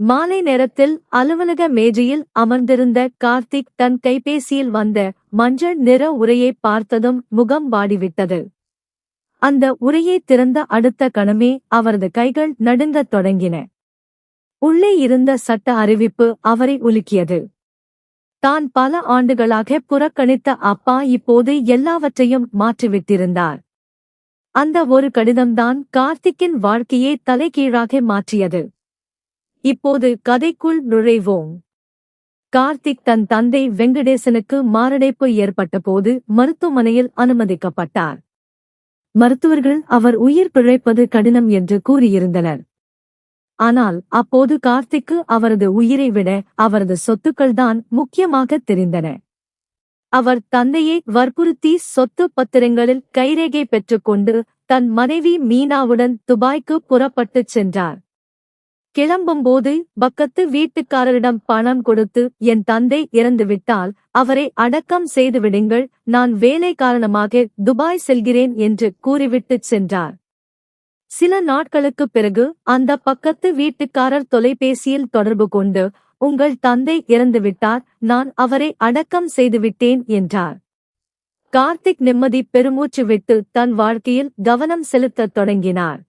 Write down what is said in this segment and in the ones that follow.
மாலை நேரத்தில் அலுவலக மேஜையில் அமர்ந்திருந்த கார்த்திக் தன் கைபேசியில் வந்த மஞ்சள் நிற உரையை பார்த்ததும் முகம் வாடிவிட்டது. அந்த உரையை திறந்த அடுத்த கணமே அவரது கைகள் நடுங்கத் தொடங்கின. உள்ளே இருந்த சட்ட அறிவிப்பு அவரை உலுக்கியது. தான் பல ஆண்டுகளாக புறக்கணித்த அப்பா இப்போது எல்லாவற்றையும் மாற்றிவிட்டிருந்தார். அந்த ஒரு கடிதம்தான் கார்த்திக்கின் வாழ்க்கையை தலைகீழாக மாற்றியது. இப்போது கதைக்குள் நுழைவோம். கார்த்திக் தன் தந்தை வெங்கடேசனுக்கு மாரடைப்பு ஏற்பட்டபோது மருத்துவமனையில் அனுமதிக்கப்பட்டார். மருத்துவர்கள் அவர் உயிர் பிழைப்பது கடினம் என்று கூறியிருந்தனர். ஆனால் அப்போது கார்த்திக்கு அவரது உயிரை விட அவரது சொத்துக்கள்தான் முக்கியமாக தெரிந்தன. அவர் தந்தையை வற்புறுத்தி சொத்து பத்திரங்களில் கைரேகை பெற்றுக்கொண்டு தன் மனைவி மீனாவுடன் துபாய்க்கு புறப்பட்டுச் சென்றார். கிளம்பும்போது பக்கத்து வீட்டுக்காரரிடம் பணம் கொடுத்து, என் தந்தை இறந்துவிட்டால் அவரை அடக்கம் செய்துவிடுங்கள், நான் வேலை காரணமாக துபாய் செல்கிறேன் என்று கூறிவிட்டுச் சென்றார். சில நாட்களுக்குப் பிறகு அந்த பக்கத்து வீட்டுக்காரர் தொலைபேசியில் தொடர்பு கொண்டு, உங்கள் தந்தை இறந்துவிட்டார், நான் அவரை அடக்கம் செய்துவிட்டேன் என்றார். கார்த்திக் நிம்மதி பெருமூச்சு விட்டு தன் வாழ்க்கையில் கவனம் செலுத்தத் தொடங்கினார்.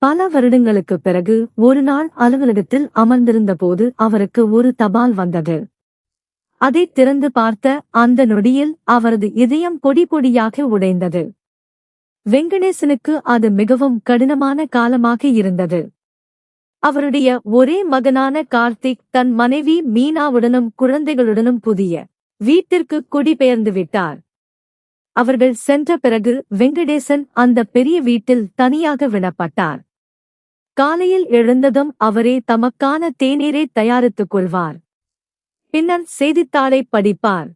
பல வருடங்களுக்குப் பிறகு ஒரு நாள் அலுவலகத்தில் அமர்ந்திருந்தபோது அவருக்கு ஒரு தபால் வந்தது. அதை திறந்து பார்த்த அந்த நொடியில் அவரது இதயம் பொடி பொடியாக உடைந்தது. வெங்கடேசனுக்கு அது மிகவும் கடினமான காலமாக இருந்தது. அவருடைய ஒரே மகனான கார்த்திக் தன் மனைவி மீனாவுடனும் குழந்தைகளுடனும் புதிய வீட்டிற்கு குடிபெயர்ந்து விட்டார். அவர்கள் சென்ற பிறகு வெங்கடேசன் அந்த பெரிய வீட்டில் தனியாக விடப்பட்டார். காலையில் எழுந்ததும் அவரே தமக்கான தேநீரை தயாரித்துக் கொள்வார். பின்னர் செய்தித்தாளை படிப்பார்.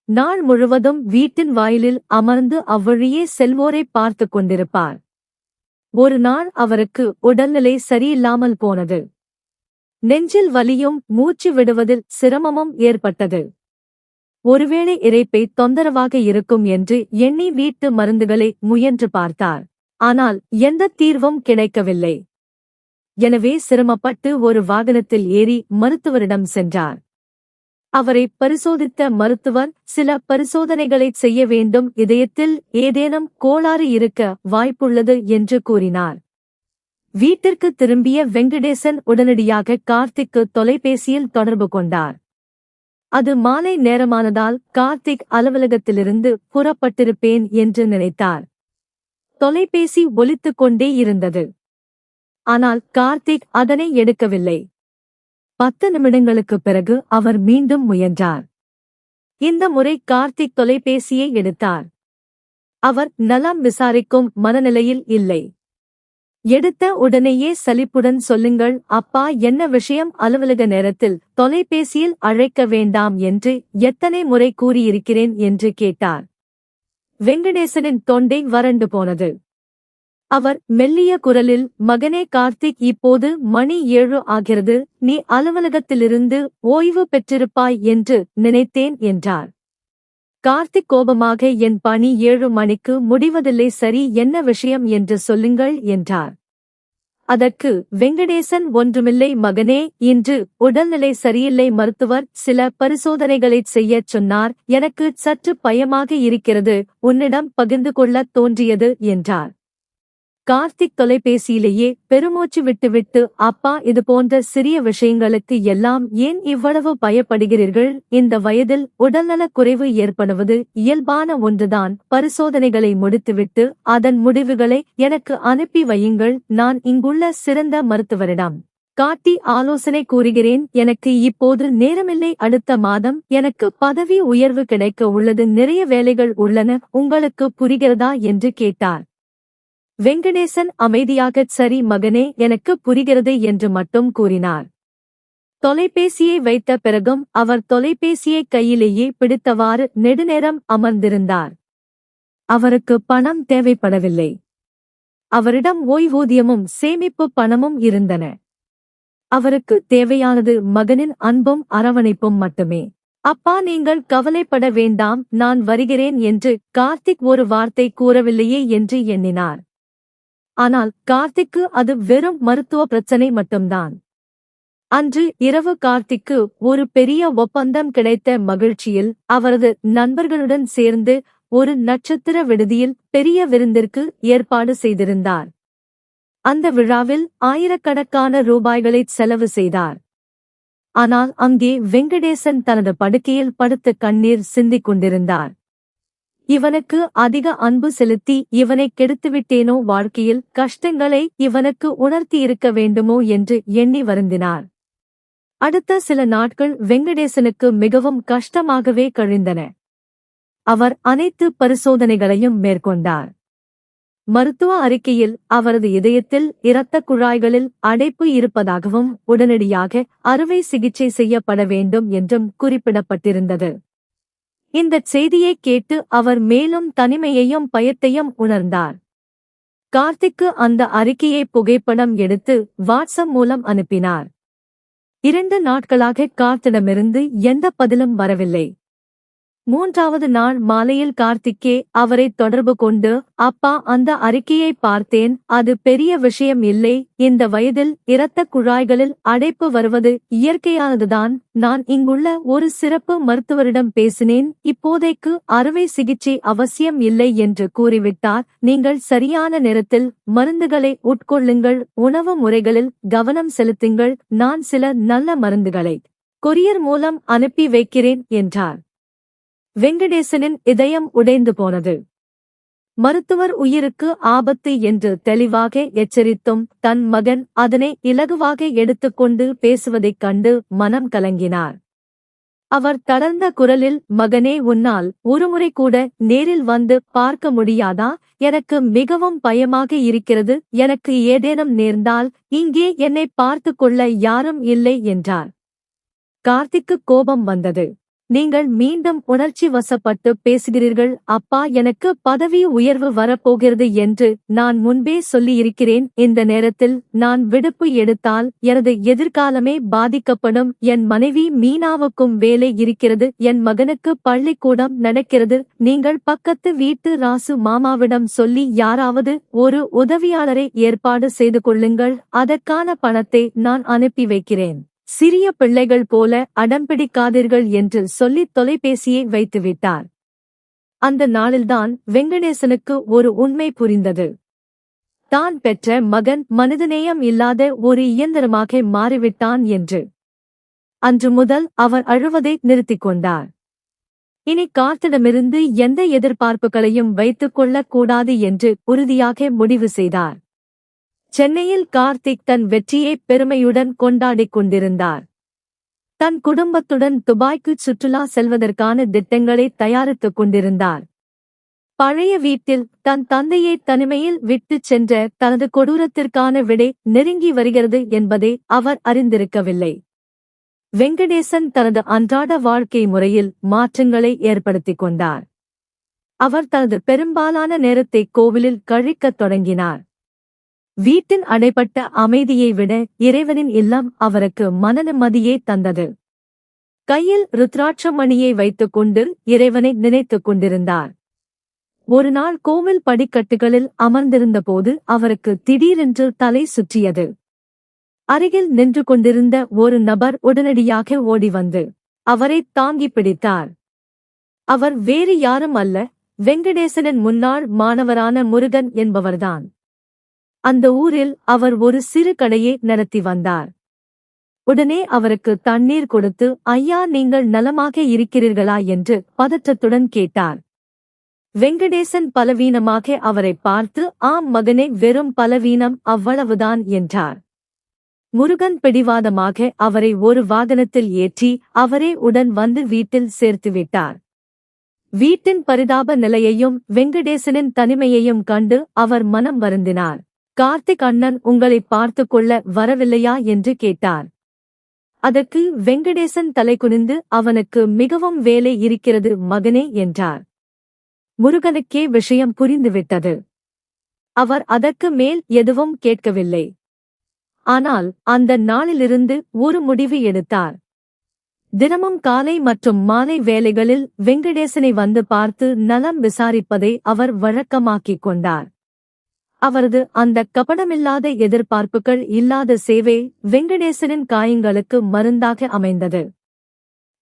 நாள் முழுவதும் வீட்டின் வாயிலில் அமர்ந்து அவ்வழியே செல்வோரை பார்த்து கொண்டிருப்பார். ஒரு நாள் அவருக்கு உடல்நிலை சரியில்லாமல் போனது. நெஞ்சில் வலியும் மூச்சு விடுவதில் சிரமமும் ஏற்பட்டது. ஒருவேளை இரைப்பை தொந்தரவாக இருக்கும் என்று எண்ணி வீட்டு மருந்துகளை முயன்று பார்த்தார். ஆனால் எந்த தீர்வும் கிடைக்கவில்லை. எனவே சிரமப்பட்டு ஒரு வாகனத்தில் ஏறி மருத்துவரிடம் சென்றார். அவரை பரிசோதித்த மருத்துவர் சில பரிசோதனைகளைச் செய்ய வேண்டும், இதயத்தில் ஏதேனும் கோளாறு இருக்க வாய்ப்புள்ளது என்று கூறினார். வீட்டிற்கு திரும்பிய வெங்கடேசன் உடனடியாக கார்த்திக்கு தொலைபேசியில் தொடர்பு கொண்டார். அது மாலை நேரமானதால் கார்த்திக் அலுவலகத்திலிருந்து புறப்பட்டிருப்பேன் என்று நினைத்தார். தொலைபேசி ஒலித்துக் கொண்டே இருந்தது. ஆனால் கார்த்திக் அதனை எடுக்கவில்லை. 10 நிமிடங்களுக்குப் பிறகு அவர் மீண்டும் முயன்றார். இந்த முறை கார்த்திக் தொலைபேசியை எடுத்தார். அவர் நலம் விசாரிக்கும் மனநிலையில் இல்லை. எடுத்த உடனேயே சலிப்புடன், சொல்லுங்கள் அப்பா, என்ன விஷயம்? அலுவலக நேரத்தில் தொலைபேசியில் அழைக்க வேண்டாம் என்று எத்தனை முறை கூறியிருக்கிறேன் என்று கேட்டார். வெங்கடேசனின் தொண்டை வறண்டு போனது. அவர் மெல்லிய குரலில், மகனே கார்த்திக், இப்போது மணி 7 ஆகிறது, நீ அலுவலகத்திலிருந்து ஓய்வு பெற்றிருப்பாய் என்று நினைத்தேன் என்றார். கார்த்திக் கோபமாக, என் பணி 7 மணிக்கு முடிவதில்லை, சரி, என்ன விஷயம் என்று சொல்லுங்கள் என்றார். அதற்கு வெங்கடேசன், ஒன்றுமில்லை மகனே, இன்று உடல்நிலை சரியில்லை, மருத்துவர் சில பரிசோதனைகளைச் செய்யச் சொன்னார், எனக்கு சற்று பயமாக இருக்கிறது, உன்னிடம் பகிர்ந்து கொள்ளத் தோன்றியது என்றார். கார்த்திக் தொலைபேசியிலேயே பெருமூச்சு விட்டுவிட்டு, அப்பா, இது போன்ற சிறிய விஷயங்களுக்கு எல்லாம் ஏன் இவ்வளவு பயப்படுகிறீர்கள்? இந்த வயதில் உடல்நலக் குறைவு ஏற்படுவது இயல்பான ஒன்றுதான். பரிசோதனைகளை முடித்துவிட்டு அதன் முடிவுகளை எனக்கு அனுப்பி வையுங்கள், நான் இங்குள்ள சிறந்த மருத்துவரிடம் காட்டி ஆலோசனை கூறுகிறேன். எனக்கு இப்போது நேரமில்லை, அடுத்த மாதம் எனக்கு பதவி உயர்வு கிடைக்க உள்ளது, நிறைய வேலைகள் உள்ளன, உங்களுக்கு புரிகிறதா என்று கேட்டார். வெங்கடேசன் அமைதியாகச், சரி மகனே, எனக்கு புரிகிறது என்று மட்டும் கூறினார். தொலைபேசியை வைத்த பிறகும் அவர் தொலைபேசியை கையிலேயே பிடித்தவாறு நெடுநேரம் அமர்ந்திருந்தார். அவருக்கு பணம் தேவைப்படவில்லை. அவரிடம் ஓய்வூதியமும் சேமிப்பு பணமும் இருந்தன. அவருக்கு தேவையானது மகனின் அன்பும் அரவணைப்பும் மட்டுமே. அப்பா, நீங்கள் கவலைப்பட வேண்டாம், நான் வருகிறேன் என்று கார்த்திக் ஒரு வார்த்தை கூறவில்லையே என்று எண்ணினார். ஆனால் கார்த்திக்கு அது வெறும் மருத்துவ பிரச்சனை மட்டும்தான். அன்று இரவு கார்த்திக்கு ஒரு பெரிய ஒப்பந்தம் கிடைத்த மகிழ்ச்சியில் அவரது நண்பர்களுடன் சேர்ந்து ஒரு நட்சத்திர விடுதியில் பெரிய விருந்திற்கு ஏற்பாடு செய்திருந்தார். அந்த விழாவில் ஆயிரக்கணக்கான ரூபாய்களை செலவு செய்தார். ஆனால் அங்கே வெங்கடேசன் தனது படுக்கையில் படுத்து கண்ணீர் சிந்திக் கொண்டிருந்தார். இவனுக்கு அதிக அன்பு செலுத்தி இவனை கெடுத்துவிட்டேனோ, வாழ்க்கையில் கஷ்டங்களை இவனுக்கு உணர்த்தியிருக்க வேண்டுமோ என்று எண்ணி வருந்தினார். அடுத்த சில நாட்கள் வெங்கடேசனுக்கு மிகவும் கஷ்டமாகவே கழிந்தன. அவர் அனைத்து பரிசோதனைகளையும் மேற்கொண்டார். மருத்துவ அறிக்கையில் அவரது இதயத்தில் இரத்தக் குழாய்களில் அடைப்பு இருப்பதாகவும் உடனடியாக அறுவை சிகிச்சை செய்யப்பட வேண்டும் என்றும் குறிப்பிடப்பட்டிருந்தது. இந்தச் செய்தியைக் கேட்டு அவர் மேலும் தனிமையையும் பயத்தையும் உணர்ந்தார். கார்த்திக்கு அந்த அறிக்கையை புகைப்படம் எடுத்து வாட்ஸ்அப் மூலம் அனுப்பினார். 2 நாட்களாக கார்த்திடமிருந்து எந்த பதிலும் வரவில்லை. 3வது நாள் மாலையில் கார்த்திக்கே அவரை தொடர்பு கொண்டு, அப்பா, அந்த அறிக்கையை பார்த்தேன், அது பெரிய விஷயம் இல்லை, இந்த வயதில் இரத்தக் குழாய்களில் அடைப்பு வருவது இயற்கையானதுதான், நான் இங்குள்ள ஒரு சிறப்பு மருத்துவரிடம் பேசினேன், இப்போதைக்கு அறுவை சிகிச்சை அவசியம் இல்லை என்று கூறிவிட்டார். நீங்கள் சரியான நேரத்தில் மருந்துகளை உட்கொள்ளுங்கள், உணவு முறைகளில் கவனம் செலுத்துங்கள், நான் சில நல்ல மருந்துகளை கொரியர் மூலம் அனுப்பி வைக்கிறேன் என்றார். வெங்கடேசனின் இதயம் உடைந்து போனது. மருத்துவர் உயிருக்கு ஆபத்து என்று தெளிவாக எச்சரித்தும் தன் மகன் அதனை இலகுவாக எடுத்துக்கொண்டு பேசுவதைக் கண்டு மனம் கலங்கினார். அவர் தளர்ந்த குரலில், மகனே, உன்னால் ஒருமுறை கூட நேரில் வந்து பார்க்க முடியாதா? எனக்கு மிகவும் பயமாக இருக்கிறது, எனக்கு ஏதேனும் நேர்ந்தால் இங்கே என்னை பார்த்து கொள்ள யாரும் இல்லை என்றார். கார்த்திக்கு கோபம் வந்தது. நீங்கள் மீண்டும் உணர்ச்சி வசப்பட்டு பேசுகிறீர்கள் அப்பா, எனக்கு பதவி உயர்வு வரப்போகிறது என்று நான் முன்பே சொல்லியிருக்கிறேன். இந்த நேரத்தில் நான் விடுப்பு எடுத்தால் எனது எதிர்காலமே பாதிக்கப்படும். என் மனைவி மீனாவுக்கும் வேலை இருக்கிறது, என் மகனுக்கு பள்ளிக்கூடம் நடக்கிறது. நீங்கள் பக்கத்து வீட்டு ராசு மாமாவிடம் சொல்லி யாராவது ஒரு உதவியாளரை ஏற்பாடு செய்து கொள்ளுங்கள், அதற்கான பணத்தை நான் அனுப்பி வைக்கிறேன். சிறிய பிள்ளைகள் போல அடம்பிடிக்காதீர்கள் என்று சொல்லி தொலைபேசியை வைத்துவிட்டார். அந்த நாளில்தான் வெங்கடேசனுக்கு ஒரு உண்மை புரிந்தது. தான் பெற்ற மகன் மனிதநேயம் இல்லாத ஒரு இயந்திரமாக மாறிவிட்டான் என்று. அன்று முதல் அவர் அழுவதை நிறுத்திக் கொண்டார். இனி கார்த்திடமிருந்து எந்த எதிர்பார்ப்புகளையும் வைத்துக் கொள்ளக் கூடாது என்று உறுதியாக முடிவு செய்தார். சென்னையில் கார்த்திக் தன் வெற்றியை பெருமையுடன் கொண்டாடிக் கொண்டிருந்தார். தன் குடும்பத்துடன் துபாய்க்கு சுற்றுலா செல்வதற்கான திட்டங்களை தயாரித்துக் கொண்டிருந்தார். பழைய வீட்டில் தன் தந்தையை தனிமையில் விட்டுச் சென்ற தனது கொடூரத்திற்கான விடை நெருங்கி வருகிறது என்பதை அவர் அறிந்திருக்கவில்லை. வெங்கடேசன் தனது அன்றாட வாழ்க்கை முறையில் மாற்றங்களை ஏற்படுத்திக் கொண்டார். அவர் தனது பெரும்பாலான நேரத்தை கோவிலில் கழிக்கத் தொடங்கினார். வீட்டின் அடைபட்ட அமைதியை விட இறைவனின் இல்லம் அவருக்கு மனநிம்மதியை தந்தது. கையில் ருத்ராட்சமணியை வைத்துக் கொண்டு இறைவனை நினைத்துக் கொண்டிருந்தார். ஒரு நாள் கோவில் படிக்கட்டுகளில் அமர்ந்திருந்தபோது அவருக்கு திடீரென்று தலை சுற்றியது. அருகில் நின்று கொண்டிருந்த ஒரு நபர் உடனடியாக ஓடி வந்து அவரை தாங்கி பிடித்தார். அவர் வேறு யாரும் அல்ல, வெங்கடேசனின் முன்னாள் மாணவரான முருகன் என்பவர்தான். அந்த ஊரில் அவர் ஒரு சிறு கடையை நடத்தி வந்தார். உடனே அவருக்கு தண்ணீர் கொடுத்து, ஐயா, நீங்கள் நலமாக இருக்கிறீர்களா என்று பதற்றத்துடன் கேட்டார். வெங்கடேசன் பலவீனமாக அவரை பார்த்து, ஆம் மகனே, வெறும் பலவீனம், அவ்வளவுதான் என்றார். முருகன் பிடிவாதமாக அவரை ஒரு வாகனத்தில் ஏற்றி அவரே உடன் வந்து வீட்டில் சேர்த்துவிட்டார். வீட்டின் பரிதாப நிலையையும் வெங்கடேசனின் தனிமையையும் கண்டு அவர் மனம் வருந்தினார். கார்த்திக் அண்ணன் உங்களை பார்த்துக் கொள்ள வரவில்லையா என்று கேட்டார். அதற்கு வெங்கடேசன் தலைகுனிந்து, அவனுக்கு மிகவும் வேலை இருக்கிறது மகனே என்றார். முருகனுக்கே விஷயம் புரிந்துவிட்டது. அவர் அதற்கு மேல் எதுவும் கேட்கவில்லை. ஆனால் அந்த நாளிலிருந்து ஒரு முடிவு எடுத்தார். தினமும் காலை மற்றும் மாலை வேளைகளில் வெங்கடேசனை வந்து பார்த்து நலம் விசாரிப்பதை அவர் வழக்கமாக்கிக் கொண்டார். அவரது அந்த கபடமில்லாத எதிர்பார்ப்புகள் இல்லாத சேவை வெங்கடேசனின் காயங்களுக்கு மருந்தாக அமைந்தது.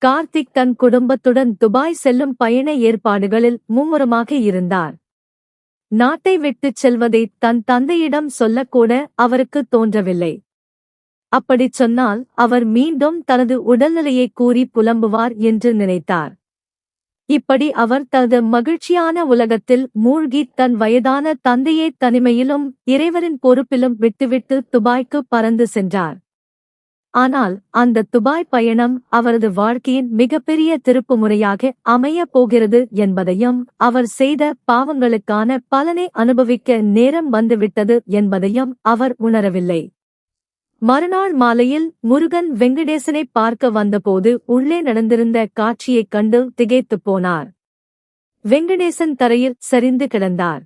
கார்த்திக் தன் குடும்பத்துடன் துபாய் செல்லும் பயண ஏற்பாடுகளில் மும்முரமாக இருந்தார். நாட்டை விட்டுச் செல்வதை தன் தந்தையிடம் சொல்லக்கூட அவருக்கு தோன்றவில்லை. அப்படிச் சொன்னால் அவர் மீண்டும் தனது உடல்நிலையை கூறி புலம்புவார் என்று நினைத்தார். இப்படி அவர் தனது மகிழ்ச்சியான உலகத்தில் மூழ்கி தன் வயதான தந்தையை தனிமையிலும் இறைவரின் பொறுப்பிலும் விட்டுவிட்டு துபாய்க்கு பறந்து சென்றார். ஆனால் அந்த துபாய் பயணம் அவரது வாழ்க்கையின் மிகப்பெரிய திருப்புமுறையாக அமையப் போகிறது என்பதையும் அவர் செய்த பாவங்களுக்கான பலனை அனுபவிக்க நேரம் வந்துவிட்டது என்பதையும் அவர் உணரவில்லை. மறுநாள் மாலையில் முருகன் வெங்கடேசனை பார்க்க வந்தபோது உள்ளே நடந்திருந்த காட்சியைக் கண்டு திகைத்துப் போனார். வெங்கடேசன் தரையில் சரிந்து கிடந்தார்.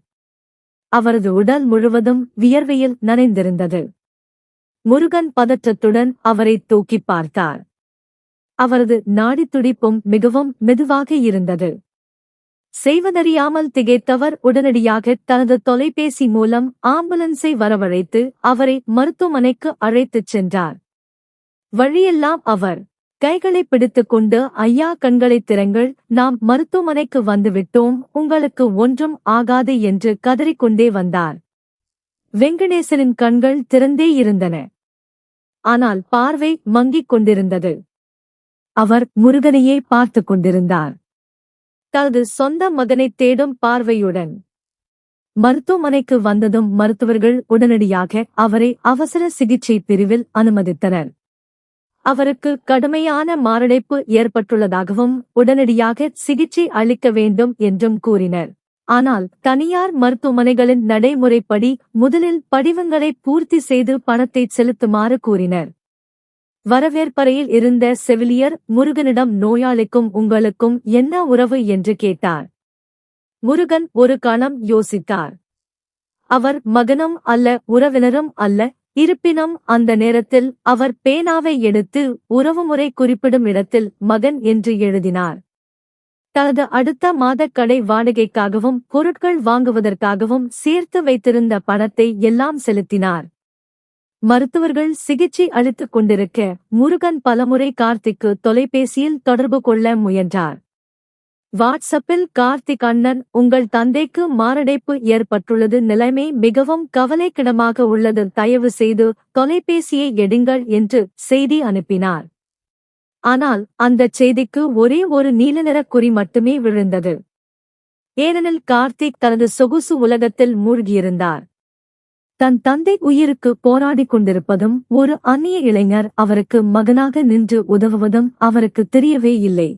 அவரது உடல் முழுவதும் வியர்வையில் நனைந்திருந்தது. முருகன் பதற்றத்துடன் அவரை தூக்கிப் பார்த்தார். அவரது நாடித்துடிப்பும் மிகவும் மெதுவாக இருந்தது. செய்வதறியாமல் திகைத்தவர் உடனடியாக தனது தொலைபேசி மூலம் ஆம்புலன்ஸை வரவழைத்து அவரை மருத்துவமனைக்கு அழைத்துச் சென்றார். வழியெல்லாம் அவர் கைகளை பிடித்துக் கொண்டு, ஐயா, கண்களைத் திறங்கள், நாம் மருத்துவமனைக்கு வந்துவிட்டோம், உங்களுக்கு ஒன்றும் ஆகாது என்று கதறிக்கொண்டே வந்தார். வெங்கடேசனின் கண்கள் திறந்தே இருந்தன. ஆனால் பார்வை மங்கிக் கொண்டிருந்தது. அவர் முருகனையே பார்த்துக் கொண்டிருந்தார், தனது சொந்த மகனைத் தேடும் பார்வையுடன். மருத்துவமனைக்கு வந்ததும் மருத்துவர்கள் உடனடியாக அவரை அவசர சிகிச்சை பிரிவில் அனுமதித்தனர். அவருக்கு கடுமையான மாரடைப்பு ஏற்பட்டுள்ளதாகவும் உடனடியாக சிகிச்சை அளிக்க வேண்டும் என்றும் கூறினர். ஆனால் தனியார் மருத்துவமனைகளின் நடைமுறைப்படி முதலில் படிவங்களை பூர்த்தி செய்து பணத்தை செலுத்துமாறு கூறினர். வரவேற்பறையில் இருந்த செவிலியர் முருகனிடம், நோயாளிக்கும் உங்களுக்கும் என்ன உறவு என்று கேட்டார். முருகன் ஒரு கணம் யோசித்தார். அவர் மகனும் அல்ல, உறவினரும் அல்ல. இருப்பினும் அந்த நேரத்தில் அவர் பேனாவை எடுத்து உறவுமுறை குறிப்பிடும் இடத்தில் மகன் என்று எழுதினார். தனது அடுத்த மாத கடை வாடகைக்காகவும் பொருட்கள் வாங்குவதற்காகவும் சேர்த்து வைத்திருந்த பணத்தை எல்லாம் செலுத்தினார். மருத்துவர்கள் சிகிச்சை அளித்துக் கொண்டிருக்க முருகன் பலமுறை கார்த்திக்கு தொலைபேசியில் தொடர்பு கொள்ள முயன்றார். வாட்ஸ்அப்பில், கார்த்திக் அண்ணன், உங்கள் தந்தைக்கு மாரடைப்பு ஏற்பட்டுள்ளது, நிலைமை மிகவும் கவலைக்கிடமாக உள்ளது, தயவு செய்து தொலைபேசியை எடுங்கள் என்று செய்தி அனுப்பினார். ஆனால் அந்தச் செய்திக்கு ஒரே ஒரு நீல நிற குறி மட்டுமே விழுந்தது. ஏனெனில் கார்த்திக் தனது சொகுசு உலகத்தில் மூழ்கியிருந்தார். தன் தந்தை உயிருக்கு போராடிக் கொண்டிருப்பதும் ஒரு அந்நிய இளைஞர் அவருக்கு மகனாக நின்று உதவுவதும் அவருக்கு தெரியவே இல்லை.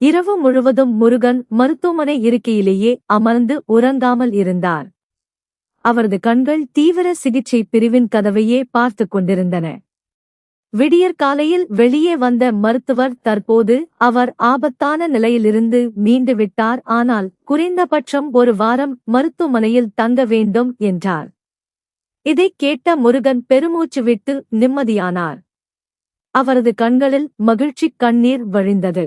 இரவு முழுவதும் முருகன் மருத்துவமனை இருக்கையிலேயே அமர்ந்து உறங்காமல் இருந்தார். அவரது கண்கள் தீவிர சிகிச்சை பிரிவின் கதவையே பார்த்துக் கொண்டிருந்தன. விடியற் காலையில் வெளியே வந்த மருத்துவர், தற்போது அவர் ஆபத்தான நிலையிலிருந்து மீண்டு விட்டார், ஆனால் குறைந்தபட்சம் ஒரு வாரம் மருத்துவமனையில் தங்க வேண்டும் என்றார். இதைக் கேட்ட முருகன் பெருமூச்சு விட்டு நிம்மதியானார். அவரது கண்களில் மகிழ்ச்சிக் கண்ணீர் வழிந்தது.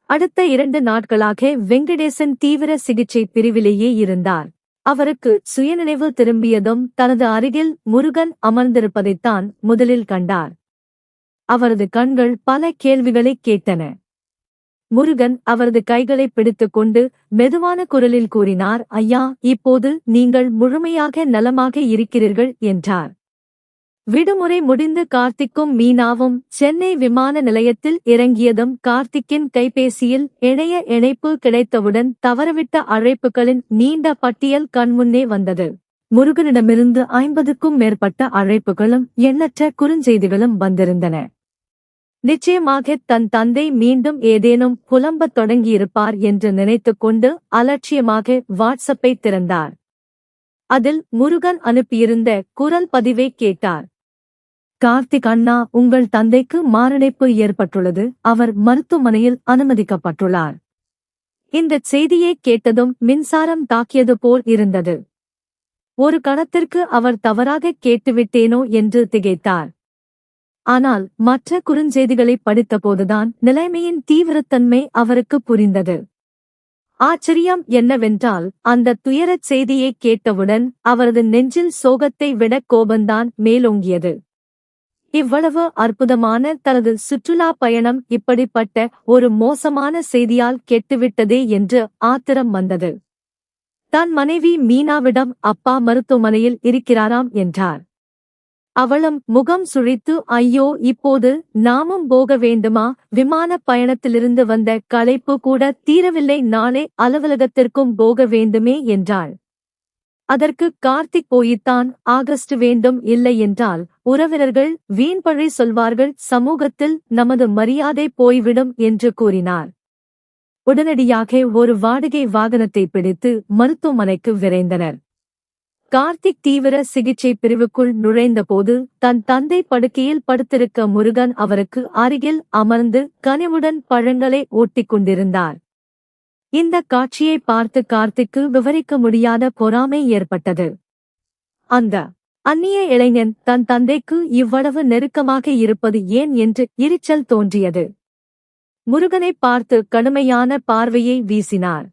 அடுத்த 2 நாட்களாக வெங்கடேசன் தீவிர சிகிச்சை பிரிவிலேயே இருந்தார். அவருக்கு சுயநினைவு திரும்பியதும் தனது அருகில் முருகன் அமர்ந்திருப்பதைத்தான் முதலில் கண்டார். அவரது கண்கள் பல கேள்விகளைக் கேட்டன. முருகன் அவரது கைகளை பிடித்துக் கொண்டு மெதுவான குரலில் கூறினார், ஐயா, இப்போது நீங்கள் முழுமையாக நலமாக இருக்கிறீர்கள் என்றார். விடுமுறை முடிந்து கார்த்திக்கும் மீனாவும் சென்னை விமான நிலையத்தில் இறங்கியதும் கார்த்திக்கின் கைபேசியில் இணைய இணைப்பு கிடைத்தவுடன் தவறவிட்ட அழைப்புகளின் நீண்ட பட்டியல் கண்முன்னே வந்தது. முருகனிடமிருந்து 50க்கும் மேற்பட்ட அழைப்புகளும் எண்ணற்ற குறுஞ்செய்திகளும் வந்திருந்தன. நிச்சயமாக தன் தந்தை மீண்டும் ஏதேனும் புலம்பத் தொடங்கியிருப்பார் என்று நினைத்துக்கொண்டு அலட்சியமாக வாட்ஸ்அப்பை திறந்தார். அதில் முருகன் அனுப்பியிருந்த குரல் பதிவை கேட்டார். கார்த்திக் அண்ணா, உங்கள் தந்தைக்கு மாரடைப்பு ஏற்பட்டுள்ளது, அவர் மருத்துவமனையில் அனுமதிக்கப்பட்டுள்ளார். இந்தச் செய்தியை கேட்டதும் மின்சாரம் தாக்கியது போல் இருந்தது. ஒரு கணத்திற்கு அவர் தவறாக கேட்டுவிட்டேனோ என்று திகைத்தார். ஆனால் மற்ற குறுஞ்செய்திகளை படித்தபோதுதான் நிலைமையின் தீவிரத்தன்மை அவருக்கு புரிந்தது. ஆச்சரியம் என்னவென்றால் அந்த துயரச் செய்தியை கேட்டவுடன் அவரது நெஞ்சில் சோகத்தை விட கோபந்தான் மேலோங்கியது. இவ்வளவு அற்புதமான தனது சுற்றுலா பயணம் இப்படிப்பட்ட ஒரு மோசமான செய்தியால் கெட்டுவிட்டதே என்று ஆத்திரம் வந்தது. தன் மனைவி மீனாவிடம் அப்பா மருத்துவமனையில் இருக்கிறாராம் என்றார். அவளும் முகம் சுழித்து ஐயோ இப்போது நாமும் போக வேண்டுமா, விமான பயணத்திலிருந்து வந்த களைப்பு கூட தீரவில்லை, நாளை அலுவலகத்திற்கும் போக வேண்டுமே என்றாள். அதற்கு கார்த்திக் போய்த்தான் ஆகஸ்ட் வேண்டும், இல்லை என்றால் உறவினர்கள் வீண்பழி சொல்வார்கள், சமூகத்தில் நமது மரியாதை போய்விடும் என்று கூறினார். உடனடியாக ஒரு வாடகை வாகனத்தை பிடித்து மருத்துவமனைக்கு விரைந்தனர். கார்த்திக் தீவிர சிகிச்சை பிரிவுக்குள் நுழைந்தபோது தன் தந்தை படுக்கையில் படுத்திருக்க முருகன் அவருக்கு அருகில் அமர்ந்து கனிவுடன் பழங்களை ஓட்டிக் கொண்டிருந்தார். இந்த காட்சியை பார்த்து கார்த்திக்கு விவரிக்க முடியாத பொறாமை ஏற்பட்டது. அந்த அந்நிய இளைஞன் தன் தந்தைக்கு இவ்வளவு நெருக்கமாக இருப்பது ஏன் என்று எரிச்சல் தோன்றியது. முருகனை பார்த்து கடுமையான பார்வையை வீசினார்.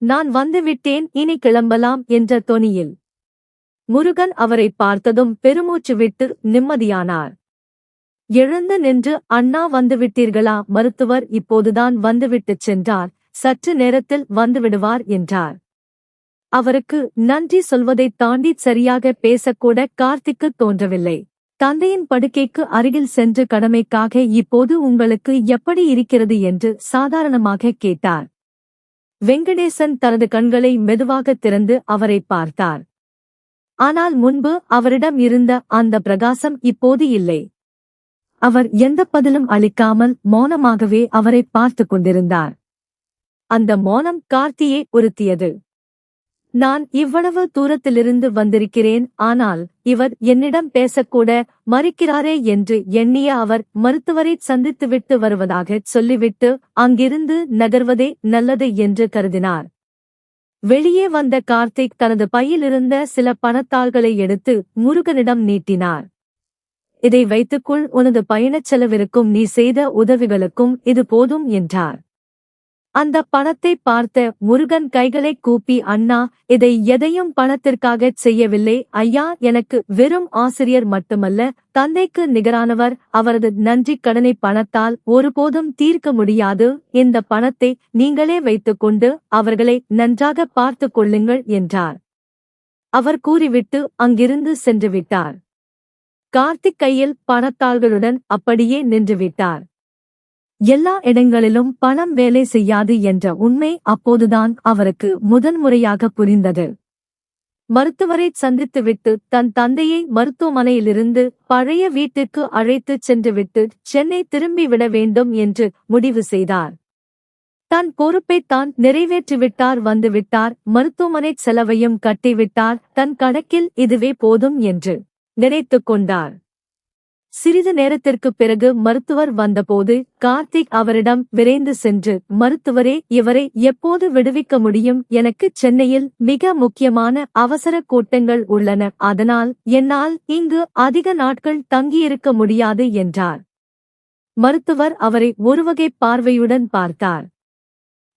நான் வந்துவிட்டேன், இனி கிளம்பலாம் என்ற தொனியில். முருகன் அவரை பார்த்ததும் பெருமூச்சு விட்டு நிம்மதியானார். எழுந்து நின்று அண்ணா வந்துவிட்டீர்களா, மருத்துவர் இப்போதுதான் வந்துவிட்டுச் சென்றார், சற்று நேரத்தில் வந்துவிடுவார் என்றார். அவருக்கு நன்றி சொல்வதைத் தாண்டி சரியாக பேசக்கூட கார்த்திக்கு தோன்றவில்லை. தந்தையின் படுக்கைக்கு அருகில் சென்று கடமைக்காக இப்போது உங்களுக்கு எப்படி இருக்கிறது என்று சாதாரணமாக கேட்டார். வெங்கடேசன் தனது கண்களை மெதுவாக திறந்து அவரை பார்த்தார். ஆனால் முன்பு அவரிடம் இருந்த அந்த பிரகாசம் இப்போது இல்லை. அவர் எந்த பதிலும் அளிக்காமல் மௌனமாகவே அவரை பார்த்து கொண்டிருந்தார். அந்த மௌனம் கார்த்தியை உறுத்தியது. நான் இவ்வளவு தூரத்திலிருந்து வந்திருக்கிறேன், ஆனால் இவர் என்னிடம் பேசக்கூட மறுக்கிறாரே என்று எண்ணிய அவர் மருத்துவரை சந்தித்துவிட்டு வருவதாகச் சொல்லிவிட்டு அங்கிருந்து நகர்வதே நல்லது என்று கருதினார். வெளியே வந்த கார்த்திக் தனது பையிலிருந்த சில பணத்தாள்களை எடுத்து முருகனிடம் நீட்டினார். இதை வைத்துக்குள், உனது பயணச் செலவிற்கும் நீ செய்த உதவிகளுக்கும் இது போதும் என்றார். அந்த பணத்தை பார்த்த முருகன் கைகளை கூப்பி அண்ணா, இதை எதையும் பணத்திற்காகச் செய்யவில்லை ஐயா, எனக்கு வெறும் ஆசிரியர் மட்டுமல்ல, தந்தைக்கு நிகரானவர், அவரது நன்றிக் கடனை பணத்தால் ஒருபோதும் தீர்க்க முடியாது, இந்த பணத்தை நீங்களே வைத்துக்கொண்டு அவர்களை நன்றாக பார்த்துக் கொள்ளுங்கள் என்றார். அவர் கூறிவிட்டு அங்கிருந்து சென்றுவிட்டார். கார்த்திக் கையில் பணத்தாள்களுடன் அப்படியே நின்றுவிட்டார். எல்லா இடங்களிலும் பணம் வேலை செய்யாது என்ற உண்மை அப்போதுதான் அவருக்கு முதன்முறையாக புரிந்தது. மருத்துவரை சந்தித்துவிட்டு தன் தந்தையை மருத்துவமனையிலிருந்து பழைய வீட்டிற்கு அழைத்துச் சென்றுவிட்டு சென்னை திரும்பிவிட வேண்டும் என்று முடிவு செய்தார். தன் பொறுப்பை தான் நிறைவேற்றிவிட்டார், வந்துவிட்டார், மருத்துவமனை செலவையும் கட்டிவிட்டார், தன் கணக்கில் இதுவே போதும் என்று நினைத்துக் கொண்டார். சிறிது நேரத்திற்குப் பிறகு மருத்துவர் வந்தபோது கார்த்திக் அவரிடம் விரைந்து சென்று, மருத்துவரே, இவரை எப்போது விடுவிக்க முடியும், எனக்கு சென்னையில் மிக முக்கியமான அவசர கூட்டங்கள் உள்ளன, அதனால் என்னால் இங்கு அதிக நாட்கள் தங்கியிருக்க முடியாது என்றார். மருத்துவர் அவரை ஒருவகை பார்வையுடன் பார்த்தார்.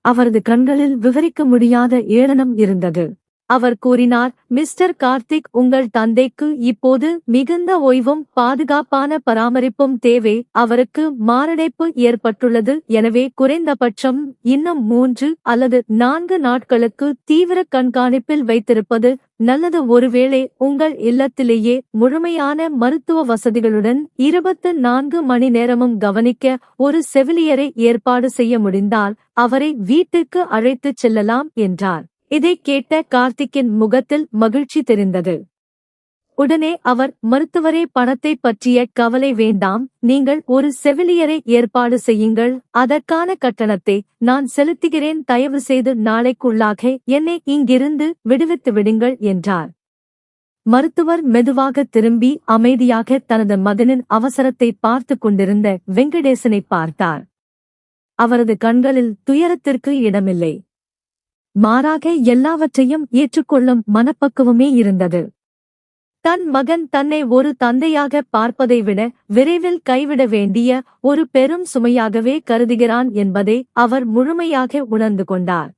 அவரது கண்களில் விவரிக்க முடியாத ஏளனம் இருந்தது. அவர் கூறினார், மிஸ்டர் கார்த்திக், உங்கள் தந்தைக்கு இப்போது மிகுந்த ஓய்வும் பாதுகாப்பான பராமரிப்பும் தேவை, அவருக்கு மாரடைப்பு ஏற்பட்டுள்ளது, எனவே குறைந்தபட்சம் இன்னும் 3 அல்லது 4 நாட்களுக்கு தீவிர கண்காணிப்பில் வைத்திருப்பது நல்லது. ஒருவேளை உங்கள் இல்லத்திலேயே முழுமையான மருத்துவ வசதிகளுடன் 24 மணி நேரமும் கவனிக்க ஒரு செவிலியரை ஏற்பாடு செய்ய முடிந்தால் அவரை வீட்டுக்கு அழைத்துச் செல்லலாம் என்றார். இதை கேட்ட கார்த்திக்கின் முகத்தில் மகிழ்ச்சி தெரிந்தது. உடனே அவர், மருத்துவரே, பணத்தை பற்றிய கவலை வேண்டாம், நீங்கள் ஒரு செவிலியரை ஏற்பாடு செய்யுங்கள், அதற்கான கட்டணத்தை நான் செலுத்துகிறேன், தயவு செய்து நாளைக்குள்ளாக என்னை இங்கிருந்து விடுவித்து விடுங்கள் என்றார். மருத்துவர் மெதுவாக திரும்பி அமைதியாக தனது மகனின் அவசரத்தை பார்த்து கொண்டிருந்த வெங்கடேசனை பார்த்தார். அவரது கண்களில் துயரத்திற்கு இடமில்லை, மாறாக எல்லாவற்றையும் ஏற்றுக்கொள்ளும் மனப்பக்குவமே இருந்தது. தன் மகன் தன்னை ஒரு தந்தையாக பார்ப்பதை விட விரைவில் கைவிட வேண்டிய ஒரு பெரும் சுமையாகவே கருதுகிறான் என்பதை அவர் முழுமையாக உணர்ந்து கொண்டார்.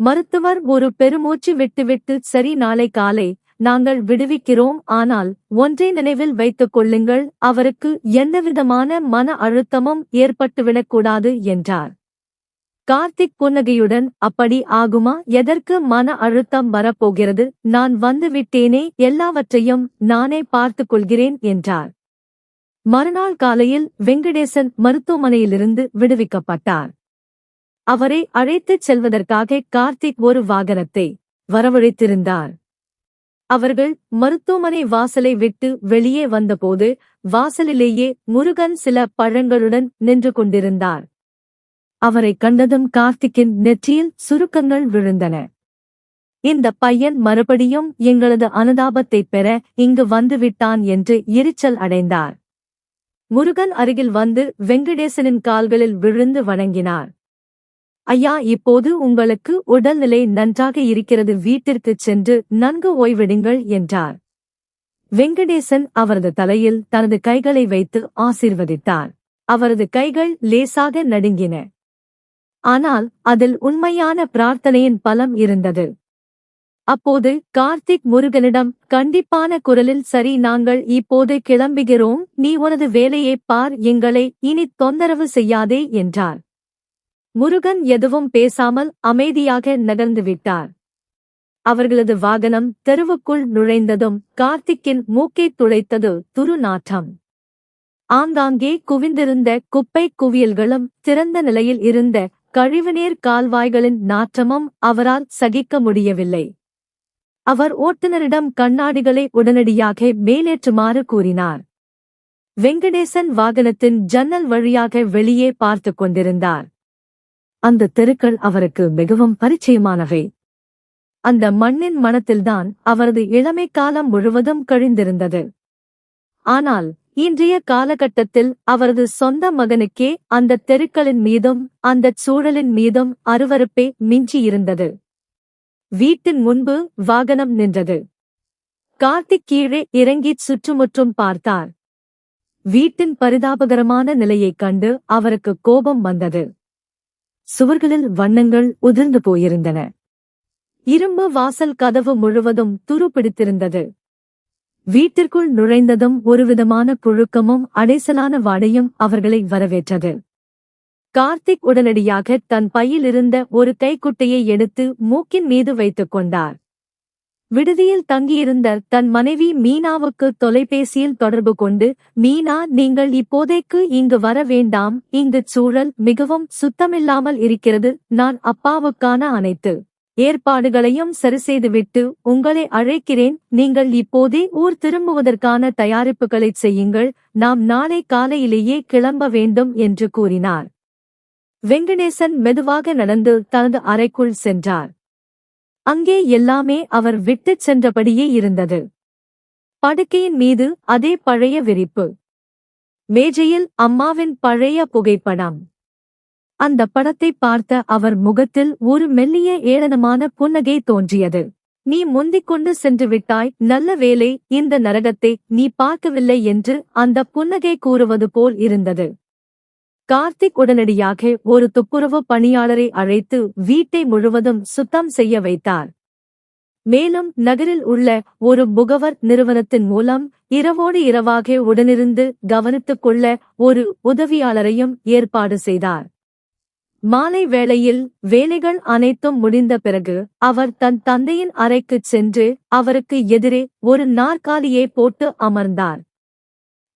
மருத்துவர் ஒரு பெருமூச்சு விட்டுவிட்டு, சரி, நாளை காலை நாங்கள் விடுவிக்கிறோம். ஆனால் ஒன்றை நினைவில் வைத்துக் கொள்ளுங்கள், அவருக்கு எந்தவிதமான மன அழுத்தமும் ஏற்பட்டுவிடக்கூடாது என்றார். கார்த்திக் புன்னகையுடன், அப்படி ஆகுமா? எதற்கு மன அழுத்தம் வரப்போகிறது? நான் வந்துவிட்டேனே, எல்லாவற்றையும் நானே பார்த்துக் கொள்கிறேன் என்றார். மறுநாள் காலையில் வெங்கடேசன் மருத்துவமனையிலிருந்து விடுவிக்கப்பட்டார். அவரை அழைத்துச் செல்வதற்காக கார்த்திக் ஒரு வாகனத்தை வரவழைத்திருந்தார். அவர்கள் மருத்துவமனை வாசலை விட்டு வெளியே வந்தபோது வாசலிலேயே முருகன் சில பழங்களுடன் நின்று கொண்டிருந்தார். அவரை கண்டதும் கார்த்திக்கின் நெற்றியில் சுருக்கங்கள் விழுந்தன. இந்த பையன் மறுபடியும் எங்களது அனுதாபத்தைப் பெற இங்கு வந்துவிட்டான் என்று எரிச்சல் அடைந்தார். முருகன் அருகில் வந்து வெங்கடேசனின் கால்களில் விழுந்து வணங்கினார். ஐயா, இப்போது உங்களுக்கு உடல்நிலை நன்றாக இருக்கிறது, வீட்டிற்குச் சென்று நன்கு ஓய்வெடுங்கள் என்றார். வெங்கடேசன் அவரது தலையில் தனது கைகளை வைத்து ஆசீர்வதித்தார். அவரது கைகள் லேசாக நடுங்கின. ஆனால் அதில் உண்மையான பிரார்த்தனையின் பலம் இருந்தது. அப்போது கார்த்திக் முருகனிடம் கண்டிப்பான குரலில், சரி, நாங்கள் இப்போது கிளம்புகிறோம், நீ உனது வேலையைப் பார், எங்களை இனி தொந்தரவு செய்யாதே என்றார். முருகன் எதுவும் பேசாமல் அமைதியாக நகர்ந்துவிட்டார். அவர்களது வாகனம் தெருவுக்குள் நுழைந்ததும் கார்த்திக்கின் மூக்கைத் துளைத்தது துர்நாற்றம். ஆங்காங்கே குவிந்திருந்த குப்பை குவியல்களும் திறந்த நிலையில் இருந்த கழிவுநீர் கால்வாய்களின் நாற்றமும் அவரால் சகிக்க முடியவில்லை. அவர் ஓட்டுநரிடம் கண்ணாடிகளை உடனடியாக மேலேற்றுமாறு கூறினார். வெங்கடேசன் வாகனத்தின் ஜன்னல் வழியாக வெளியே பார்த்துக் கொண்டிருந்தார். அந்த தெருக்கள் அவருக்கு மிகவும் பரிச்சயமானவை. அந்த மண்ணின் மணத்தில்தான் அவரது இளமை காலம் முழுவதும் கழிந்திருந்தது. ஆனால் இன்றைய காலகட்டத்தில் அவரது சொந்த மகனுக்கே அந்த தெருக்களின் மீதும் அந்தச் சூழலின் மீதும் அருவருப்பே மிஞ்சியிருந்தது. வீட்டின் முன்பு வாகனம் நின்றது. கார்த்திக் கீழே இறங்கிச் சுற்றுமுற்றும் பார்த்தார். வீட்டின் பரிதாபகரமான நிலையைக் கண்டு அவருக்கு கோபம் வந்தது. சுவர்களில் வண்ணங்கள் உதிர்ந்து போயிருந்தன. இரும்பு வாசல் கதவு முழுவதும் துரு பிடித்திருந்தது. வீட்டிற்குள் நுழைந்ததும் ஒருவிதமான புழுக்கமும் அடைசலான வாடையும் அவர்களை வரவேற்றது. கார்த்திக் உடனடியாக தன் பையிலிருந்த ஒரு கைக்குட்டையை எடுத்து மூக்கின் மீது வைத்துக் கொண்டார். விடுதியில் தங்கியிருந்த தன் மனைவி மீனாவுக்கு தொலைபேசியில் தொடர்பு கொண்டு, மீனா, நீங்கள் இப்போதைக்கு இங்கு வர வேண்டாம், இங்குச் சூழல் மிகவும் சுத்தமில்லாமல் இருக்கிறது, நான் அப்பாவுக்கான அனைத்து ஏற்பாடுகளையும் சரிசெய்துவிட்டு உங்களை அழைக்கிறேன், நீங்கள் இப்போதே ஊர் திரும்புவதற்கான தயாரிப்புகளைச் செய்யுங்கள், நாம் நாளை காலையிலேயே கிளம்ப வேண்டும் என்று கூறினார். வெங்கடேசன் மெதுவாக நடந்து தனது அறைக்குள் சென்றார். அங்கே எல்லாமே அவர் விட்டுச் சென்றபடியே இருந்தது. படுக்கையின் மீது அதே பழைய விரிப்பு. மேஜையில் அம்மாவின் பழைய புகைப்படம். அந்த படத்தை பார்த்த அவர் முகத்தில் ஒரு மெல்லிய ஏளனமான புன்னகை தோன்றியது. நீ முந்திக் கொண்டு சென்று விட்டாய், நல்ல வேலை, இந்த நரகத்தை நீ பார்க்கவில்லை என்று அந்த புன்னகை கூறுவது போல் இருந்தது. கார்த்திக் உடனடியாக ஒரு துப்புரவு பணியாளரை அழைத்து வீட்டை முழுவதும் சுத்தம் செய்ய வைத்தார். மேலும் நகரில் உள்ள ஒரு முகவர் நிறுவனத்தின் மூலம் இரவோடு இரவாக உடனிருந்து கவனித்துக் கொள்ள ஒரு உதவியாளரையும் ஏற்பாடு செய்தார். மாலை வேளையில் வேலைகள் அனைத்தும் முடிந்த பிறகு அவர் தன் தந்தையின் அறைக்குச் சென்று அவருக்கு எதிரே ஒரு நாற்காலியை போட்டு அமர்ந்தார்.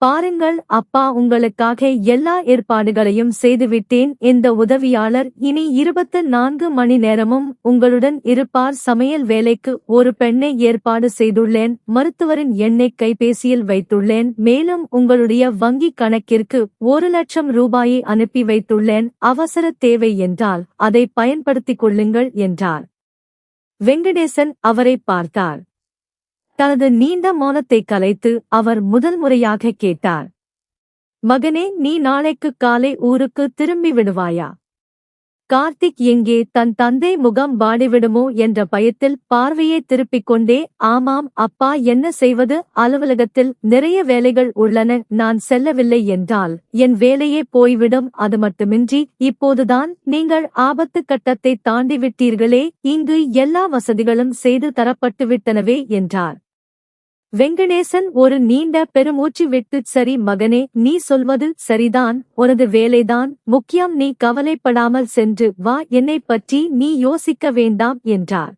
பாருங்கள் அப்பா, உங்களுக்காக எல்லா ஏற்பாடுகளையும் செய்துவிட்டேன். இந்த உதவியாளர் இனி 24 மணி நேரமும் உங்களுடன் இருப்பார். சமையல் வேலைக்கு ஒரு பெண்ணை ஏற்பாடு செய்துள்ளேன். மருத்துவரின் எண்ணை கைபேசியில் வைத்துள்ளேன். மேலும் உங்களுடைய வங்கிக் கணக்கிற்கு 1,00,000 ரூபாயை அனுப்பி வைத்துள்ளேன். அவசர தேவை என்றால் அதை பயன்படுத்திக் கொள்ளுங்கள் என்றார். வெங்கடேசன் அவரை பார்த்தார். தனது நீண்ட மௌனத்தை கலைத்து அவர் முதல் முறையாக கேட்டார். மகனே, நீ நாளைக்கு காலை ஊருக்கு திரும்பி விடுவாயா? கார்த்திக் எங்கே தன் தந்தை முகம் வாடிவிடுமோ என்ற பயத்தில் பார்வையை திருப்பிக் கொண்டே, ஆமாம் அப்பா, என்ன செய்வது, அலுவலகத்தில் நிறைய வேலைகள் உள்ளன, நான் செல்லவில்லை என்றால் என் வேலையே போய்விடும். அது மட்டுமின்றி இப்போதுதான் நீங்கள் ஆபத்து கட்டத்தை தாண்டிவிட்டீர்களே, இங்கு எல்லா வசதிகளும் செய்து தரப்பட்டுவிட்டனவே என்றார். வெங்கடேசன் ஒரு நீண்ட பெருமூச்சு விட்டு, சரி மகனே, நீ சொல்வது சரிதான், உனது வேலைதான் முக்கியம், நீ கவலைப்படாமல் சென்று வா, என்னைப் பற்றி நீ யோசிக்க வேண்டாம் என்றார்.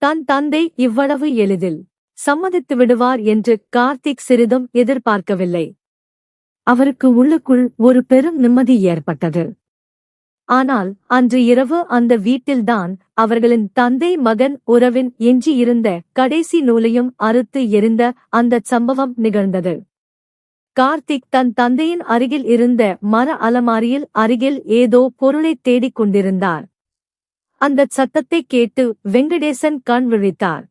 தன் தந்தை இவ்வளவு எளிதில் சம்மதித்து விடுவார் என்று கார்த்திக் சிறிதும் எதிர்பார்க்கவில்லை. அவருக்கு உள்ளுக்குள் ஒரு பெரும் நிம்மதி ஏற்பட்டது. ஆனால் அன்று இரவு அந்த வீட்டில்தான் அவர்களின் தந்தை மகன் உறவின் எஞ்சியிருந்த கடைசி நூலையும் அறுத்து எறிந்த அந்தச் சம்பவம் நிகழ்ந்தது. கார்த்திக் தன் தந்தையின் அருகில் இருந்த மர அலமாரியில் அருகில் ஏதோ பொருளைத் தேடிக் கொண்டிருந்தார். அந்தச் சத்தத்தைக் கேட்டு வெங்கடேசன் கண் விழித்தார்.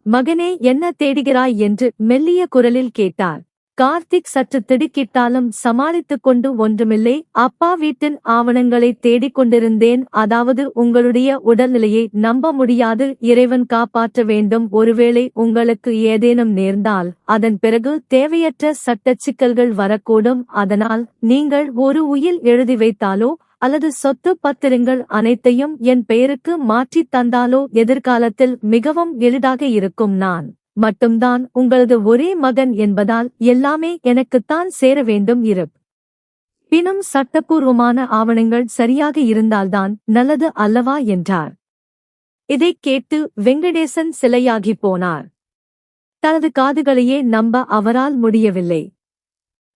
மகனே, என்ன தேடுகிறாய் என்று மெல்லிய குரலில் கேட்டார். கார்த்திக் சற்று திடுக்கிட்டாலும் சமாளித்துக் கொண்டு, ஒன்றுமில்லை அப்பா, வீட்டின் ஆவணங்களை தேடிக் கொண்டிருந்தேன். அதாவது உங்களுடைய உடல்நிலையை நம்ப முடியாது, இறைவன் காப்பாற்ற வேண்டும். ஒருவேளை உங்களுக்கு ஏதேனும் நேர்ந்தால் அதன் பிறகு தேவையற்ற சட்டச் சிக்கல்கள் வரக்கூடும். அதனால் நீங்கள் ஒரு உயில் எழுதி வைத்தாலோ அல்லது சொத்து பத்திரங்கள் அனைத்தையும் என் பெயருக்கு மாற்றித் தந்தாலோ எதிர்காலத்தில் மிகவும் எளிதாக இருக்கும். நான் மட்டும்தான் உங்களது ஒரே மகன் என்பதால் எல்லாமே எனக்குத்தான் சேர வேண்டும். பினும் சட்டப்பூர்வமான ஆவணங்கள் சரியாக இருந்தால்தான் நல்லது அல்லவா என்றார். இதைக் கேட்டு வெங்கடேசன் சிலையாகிப் போனார். தனது காதுகளையே நம்ப அவரால் முடியவில்லை.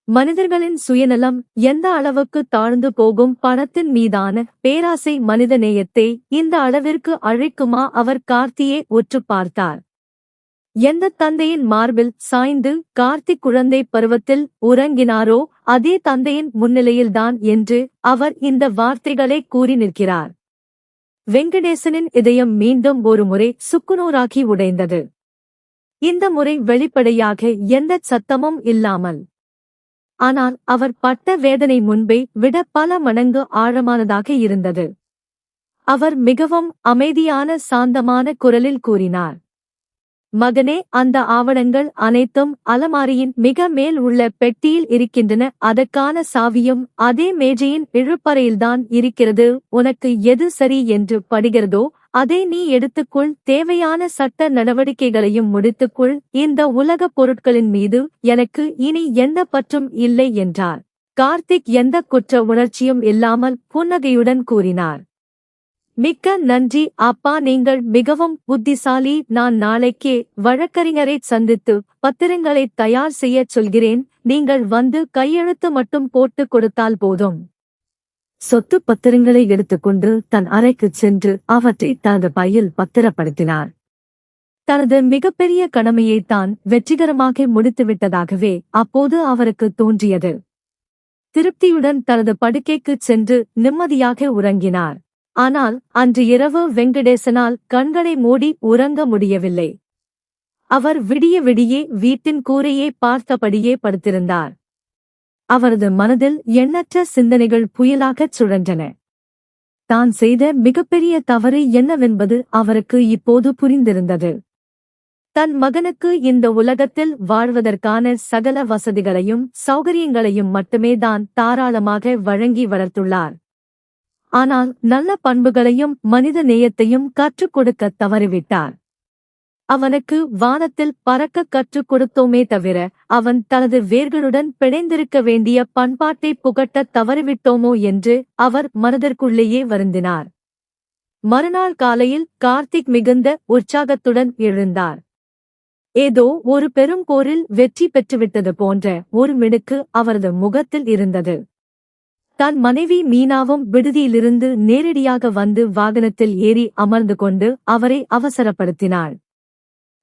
மனிதர்களின் சுயநலம் எந்த அளவுக்கு தாழ்ந்து போகும், பணத்தின் மீதான பேராசை மனித நேயத்தை இந்த அளவிற்கு அழிக்குமா? அவர் கார்த்தியை உற்று பார்த்தார். எந்த தந்தையின் மார்பில் சாய்ந்து கார்த்திக் குழந்தை பருவத்தில் உறங்கினாரோ அதே தந்தையின் முன்னிலையில்தான் என்று அவர் இந்த வார்த்தைகளை கூறி நிற்கிறார். வெங்கடேசனின் இதயம் மீண்டும் ஒரு முறை சுக்குநூறாகி உடைந்தது. இந்த முறை வெளிப்படையாக எந்தச் சத்தமும் இல்லாமல். ஆனால் அவர் பட்ட வேதனை முன்பை விட பல மடங்கு ஆழமானதாக இருந்தது. அவர் மிகவும் அமைதியான சாந்தமான குரலில் கூறினார், மகனே, அந்த ஆவணங்கள் அனைத்தும் அலமாரியின் மிக மேல் உள்ள பெட்டியில் இருக்கின்றன. அதற்கான சாவியும் அதே மேஜையின் இழுப்பறையில்தான் இருக்கிறது. உனக்கு எது சரி என்று படுகிறதோ அதை நீ எடுத்துக்கொள். தேவையான சட்ட நடவடிக்கைகளையும் முடித்துக்கொள். இந்த உலகப் பொருட்களின் மீது எனக்கு இனி எந்த பற்றும் இல்லை என்றார். கார்த்திக் எந்த குற்ற உணர்ச்சியும் இல்லாமல் புன்னகையுடன் கூறினார், மிக்க நன்றி அப்பா, நீங்கள் மிகவும் புத்திசாலி. நான் நாளைக்கே வழக்கறிஞரைச் சந்தித்து பத்திரங்களை தயார் செய்யச் சொல்கிறேன். நீங்கள் வந்து கையெழுத்து மட்டும் போட்டு கொடுத்தால் போதும். சொத்து பத்திரங்களை எடுத்துக்கொண்டு தன் அறைக்குச் சென்று அவற்றை தனது பையில் பத்திரப்படுத்தினார். தனது மிகப்பெரிய கடமையைத்தான் வெற்றிகரமாக முடித்துவிட்டதாகவே அப்போது அவருக்கு தோன்றியது. திருப்தியுடன் தனது படுக்கைக்குச் சென்று நிம்மதியாக உறங்கினார். ஆனால் அன்று இரவு வெங்கடேசனால் கண்களை மூடி உறங்க முடியவில்லை. அவர் விடிய விடியே வீட்டின் கூரையே பார்த்தபடியே படுத்திருந்தார். அவரது மனதில் எண்ணற்ற சிந்தனைகள் புயலாகச் சுழன்றன. தான் செய்த மிகப்பெரிய தவறு என்னவென்பது அவருக்கு இப்போது புரிந்திருந்தது. தன் மகனுக்கு இந்த உலகத்தில் வாழ்வதற்கான சகல வசதிகளையும் சௌகரியங்களையும் மட்டுமே தான் தாராளமாக வழங்கி வளர்த்துள்ளார். ஆனால் நல்ல பண்புகளையும் மனித நேயத்தையும் கற்றுக் கொடுக்க தவறிவிட்டார். அவனுக்கு வானத்தில் பறக்க கற்றுக் கொடுத்தோமே தவிர அவன் தனது வேர்களுடன் பிணைந்திருக்க வேண்டிய பண்பாட்டை புகட்ட தவறிவிட்டோமோ என்று அவர் மனதிற்குள்ளேயே வருந்தினார். மறுநாள் காலையில் கார்த்திக் மிகுந்த உற்சாகத்துடன் எழுந்தார். ஏதோ ஒரு பெரும் போரில் வெற்றி பெற்றுவிட்டது போன்ற ஒரு மிடுக்கு அவரது முகத்தில் இருந்தது. தன் மனைவி மீனாவும் விடுதியிலிருந்து நேரடியாக வந்து வாகனத்தில் ஏறி அமர்ந்து கொண்டு அவரை அவசரப்படுத்தினாள்.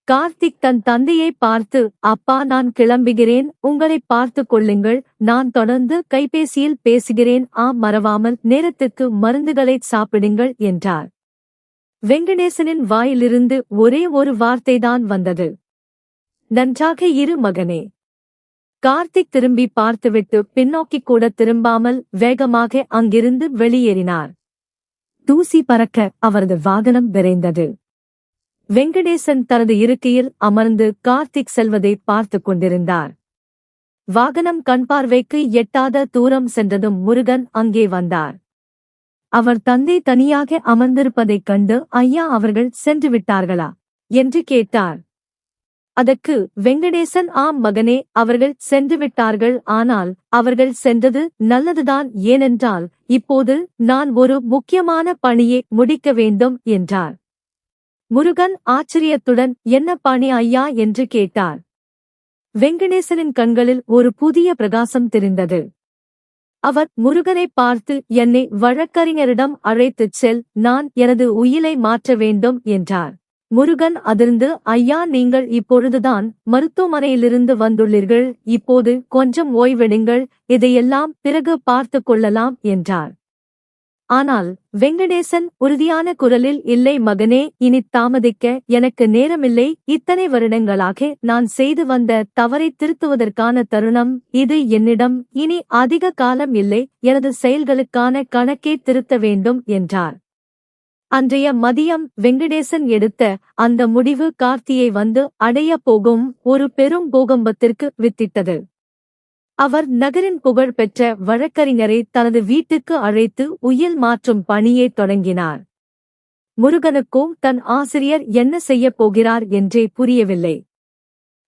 கார்த்திக் தன் தந்தையை பார்த்து, அப்பா, நான் கிளம்புகிறேன், உங்களை பார்த்துக் கொள்ளுங்கள், நான் தொடர்ந்து கைபேசியில் பேசுகிறேன், மறவாமல் நேரத்துக்கு மருந்துகளை சாப்பிடுங்கள் என்றார். வெங்கடேசனின் வாயிலிருந்து ஒரே ஒரு வார்த்தைதான் வந்தது, நன்றாக இரு மகனே. கார்த்திக் திரும்பி பார்த்துவிட்டு பின்னோக்கி கூட திரும்பாமல் வேகமாக அங்கிருந்து வெளியேறினார். தூசி பறக்க அவரது வாகனம் விரைந்தது. வெங்கடேசன் தனது இருக்கையில் அமர்ந்து கார்த்திக் செல்வதை பார்த்துக் கொண்டிருந்தார். வாகனம் கண்பார்வைக்கு எட்டாத தூரம் சென்றதும் முருகன் அங்கே வந்தார். அவர் தந்தை தனியாக அமர்ந்திருப்பதைக் கண்டு, ஐயா, அவர்கள் சென்று விட்டார்களா என்று கேட்டார். அதற்கு வெங்கடேசன், ஆம் மகனே, அவர்கள் சென்று விட்டார்கள். ஆனால் அவர்கள் சென்றது நல்லதுதான். ஏனென்றால் இப்போது நான் ஒரு முக்கியமான பணியை முடிக்க வேண்டும் என்றார். முருகன் ஆச்சரியத்துடன், என்ன பணி ஐயா என்று கேட்டார். வெங்கடேசனின் கண்களில் ஒரு புதிய பிரகாசம் தெரிந்தது. அவர் முருகனை பார்த்து, என்னை வழக்கறிஞரிடம் அழைத்துச் செல், நான் எனது உயிலை மாற்ற வேண்டும் என்றார். முருகன் அதிர்ந்து, ஐயா, நீங்கள் இப்பொழுதுதான் மருத்துவமனையிலிருந்து வந்துள்ளீர்கள். இப்போது கொஞ்சம் ஓய்வெடுங்கள், இதையெல்லாம் பிறகு பார்த்துக் கொள்ளலாம் என்றார். ஆனால் வெங்கடேசன் உறுதியான குரலில், இல்லை மகனே, இனி தாமதிக்க எனக்கு நேரமில்லை. இத்தனை வருடங்களாக நான் செய்து வந்த தவறை திருத்துவதற்கான தருணம் இது. என்னிடம் இனி அதிக காலம் இல்லை. எனது செயல்களுக்கான கணக்கே திருத்த வேண்டும் என்றார். அன்றைய மதியம் வெங்கடேசன் எடுத்த அந்த முடிவு கார்த்தியை வந்து அடைய போகும் ஒரு பெரும் பூகம்பத்திற்கு வித்திட்டது. அவர் நகரின் புகழ் பெற்ற வழக்கறிஞரை தனது வீட்டுக்கு அழைத்து உயில் மாற்றும் பணியை தொடங்கினார். முருகனுக்கோ தன் ஆசிரியர் என்ன செய்யப் போகிறார் என்றே புரியவில்லை.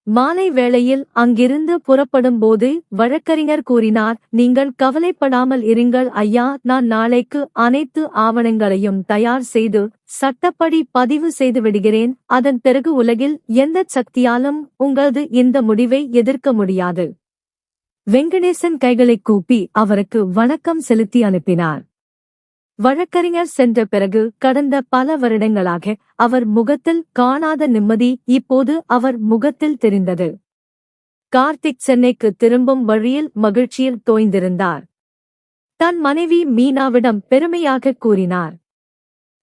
மாலை வேளையில் அங்கிருந்து புறப்படும்போது வழக்கறிஞர் கூறினார், நீங்கள் கவலைப்படாமல் இருங்கள் ஐயா, நான் நாளைக்கு அனைத்து ஆவணங்களையும் தயார் செய்து சட்டப்படி பதிவு செய்து விடுகிறேன். அதன் பிறகு உலகில் எந்த சக்தியாலும் உங்களது இந்த முடிவை எதிர்க்க முடியாது. வெங்கடேசன் கைகளைக் கூப்பி அவருக்கு வணக்கம் செலுத்தி அனுப்பினார். வழக்கறிஞர் சென்ற பிறகு கடந்த பல வருடங்களாக அவர் முகத்தில் காணாத நிம்மதி இப்போது அவர் முகத்தில் தெரிந்தது. கார்த்திக் சென்னைக்கு திரும்பும் வழியில் மகிழ்ச்சியில் தோய்ந்திருந்தார். தன் மனைவி மீனாவிடம் பெருமையாக கூறினார்,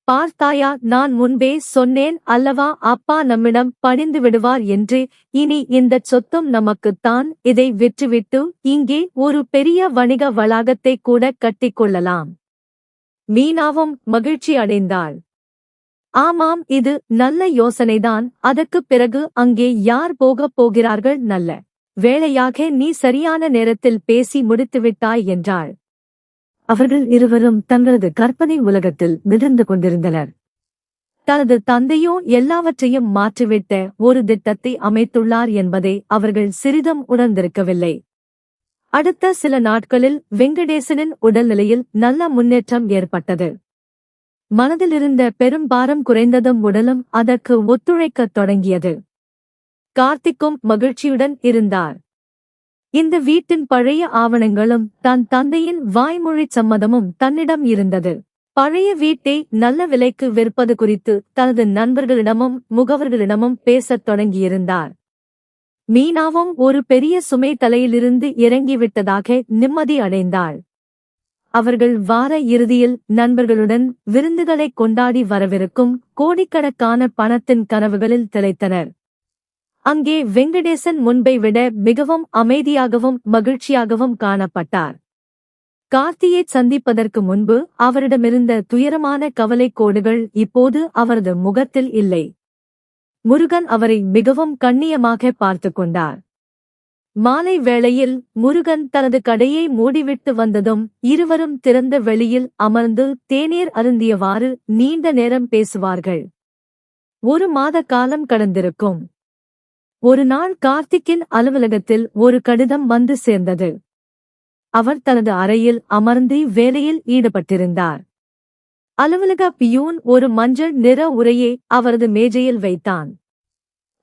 பார்த்தாயா, நான் முன்பே சொன்னேன் அல்லவா, அப்பா நம்மிடம் பணிந்து விடுவார் என்று. இனி இந்த சொத்தும் நமக்குத்தான். இதை விற்றுவிட்டு இங்கே ஒரு பெரிய வணிக வளாகத்தை கூட கட்டிக்கொள்ளலாம். மீனாவும் மகிழ்ச்சி அடைந்தாள். ஆமாம், இது நல்ல யோசனைதான். அதற்குப் பிறகு அங்கே யார் போகப் போகிறார்கள்? நல்ல வேளையாக நீ சரியான நேரத்தில் பேசி முடித்துவிட்டாய் என்றாள். அவர்கள் இருவரும் தங்களது கற்பனை உலகத்தில் மிதந்து கொண்டிருந்தனர். தனது தந்தையோ எல்லாவற்றையும் மாற்றிவிட்ட ஒரு திட்டத்தை அமைத்துள்ளார் என்பதை அவர்கள் சிறிதும் உணர்ந்திருக்கவில்லை. அடுத்த சில நாட்களில் வெங்கடேசனின் உடல்நிலையில் நல்ல முன்னேற்றம் ஏற்பட்டது. மனதிலிருந்த பெரும் பாரம் குறைந்ததும் உடலும் அதற்கு ஒத்துழைக்கத் தொடங்கியது. கார்த்திக்கும் மகிழ்ச்சியுடன் இருந்தார். இந்த வீட்டின் பழைய ஆவணங்களும் தன் தந்தையின் வாய்மொழிச் சம்மதமும் தன்னிடம் இருந்தது. பழைய வீட்டை நல்ல விலைக்கு விற்பது குறித்து தனது நண்பர்களிடமும் முகவர்களிடமும் பேசத் தொடங்கியிருந்தார். மீனாவும் ஒரு பெரிய சுமை தலையிலிருந்து இறங்கிவிட்டதாக நிம்மதி அடைந்தாள். அவர்கள் வார இறுதியில் நண்பர்களுடன் விருந்துகளைக் கொண்டாடி வரவிருக்கும் கோடிக்கணக்கான பணத்தின் கனவுகளில் திளைத்தனர். அங்கே வெங்கடேசன் முன்பை விட மிகவும் அமைதியாகவும் மகிழ்ச்சியாகவும் காணப்பட்டார். கார்த்தியைச் சந்திப்பதற்கு முன்பு அவரிடமிருந்த துயரமான கவலைக் கோடுகள் இப்போது அவரது முகத்தில் இல்லை. முருகன் அவரை மிகவும் கண்ணியமாக பார்த்துக் கொண்டார். மாலை வேளையில் முருகன் தனது கடையை மூடிவிட்டு வந்ததும் இருவரும் திறந்த வெளியில் அமர்ந்து தேநீர் அருந்தியவாறு நீண்ட நேரம் பேசுவார்கள். ஒரு மாத காலம் கடந்திருக்கும். ஒரு நாள் கார்த்திக்கின் அலுவலகத்தில் ஒரு கடிதம் வந்து சேர்ந்தது. அவர் தனது அறையில் அமர்ந்து வேலையில் ஈடுபட்டிருந்தார். அலுவலக பியூன் ஒரு மஞ்சள் நிற உரையை அவரது மேஜையில் வைத்தான்.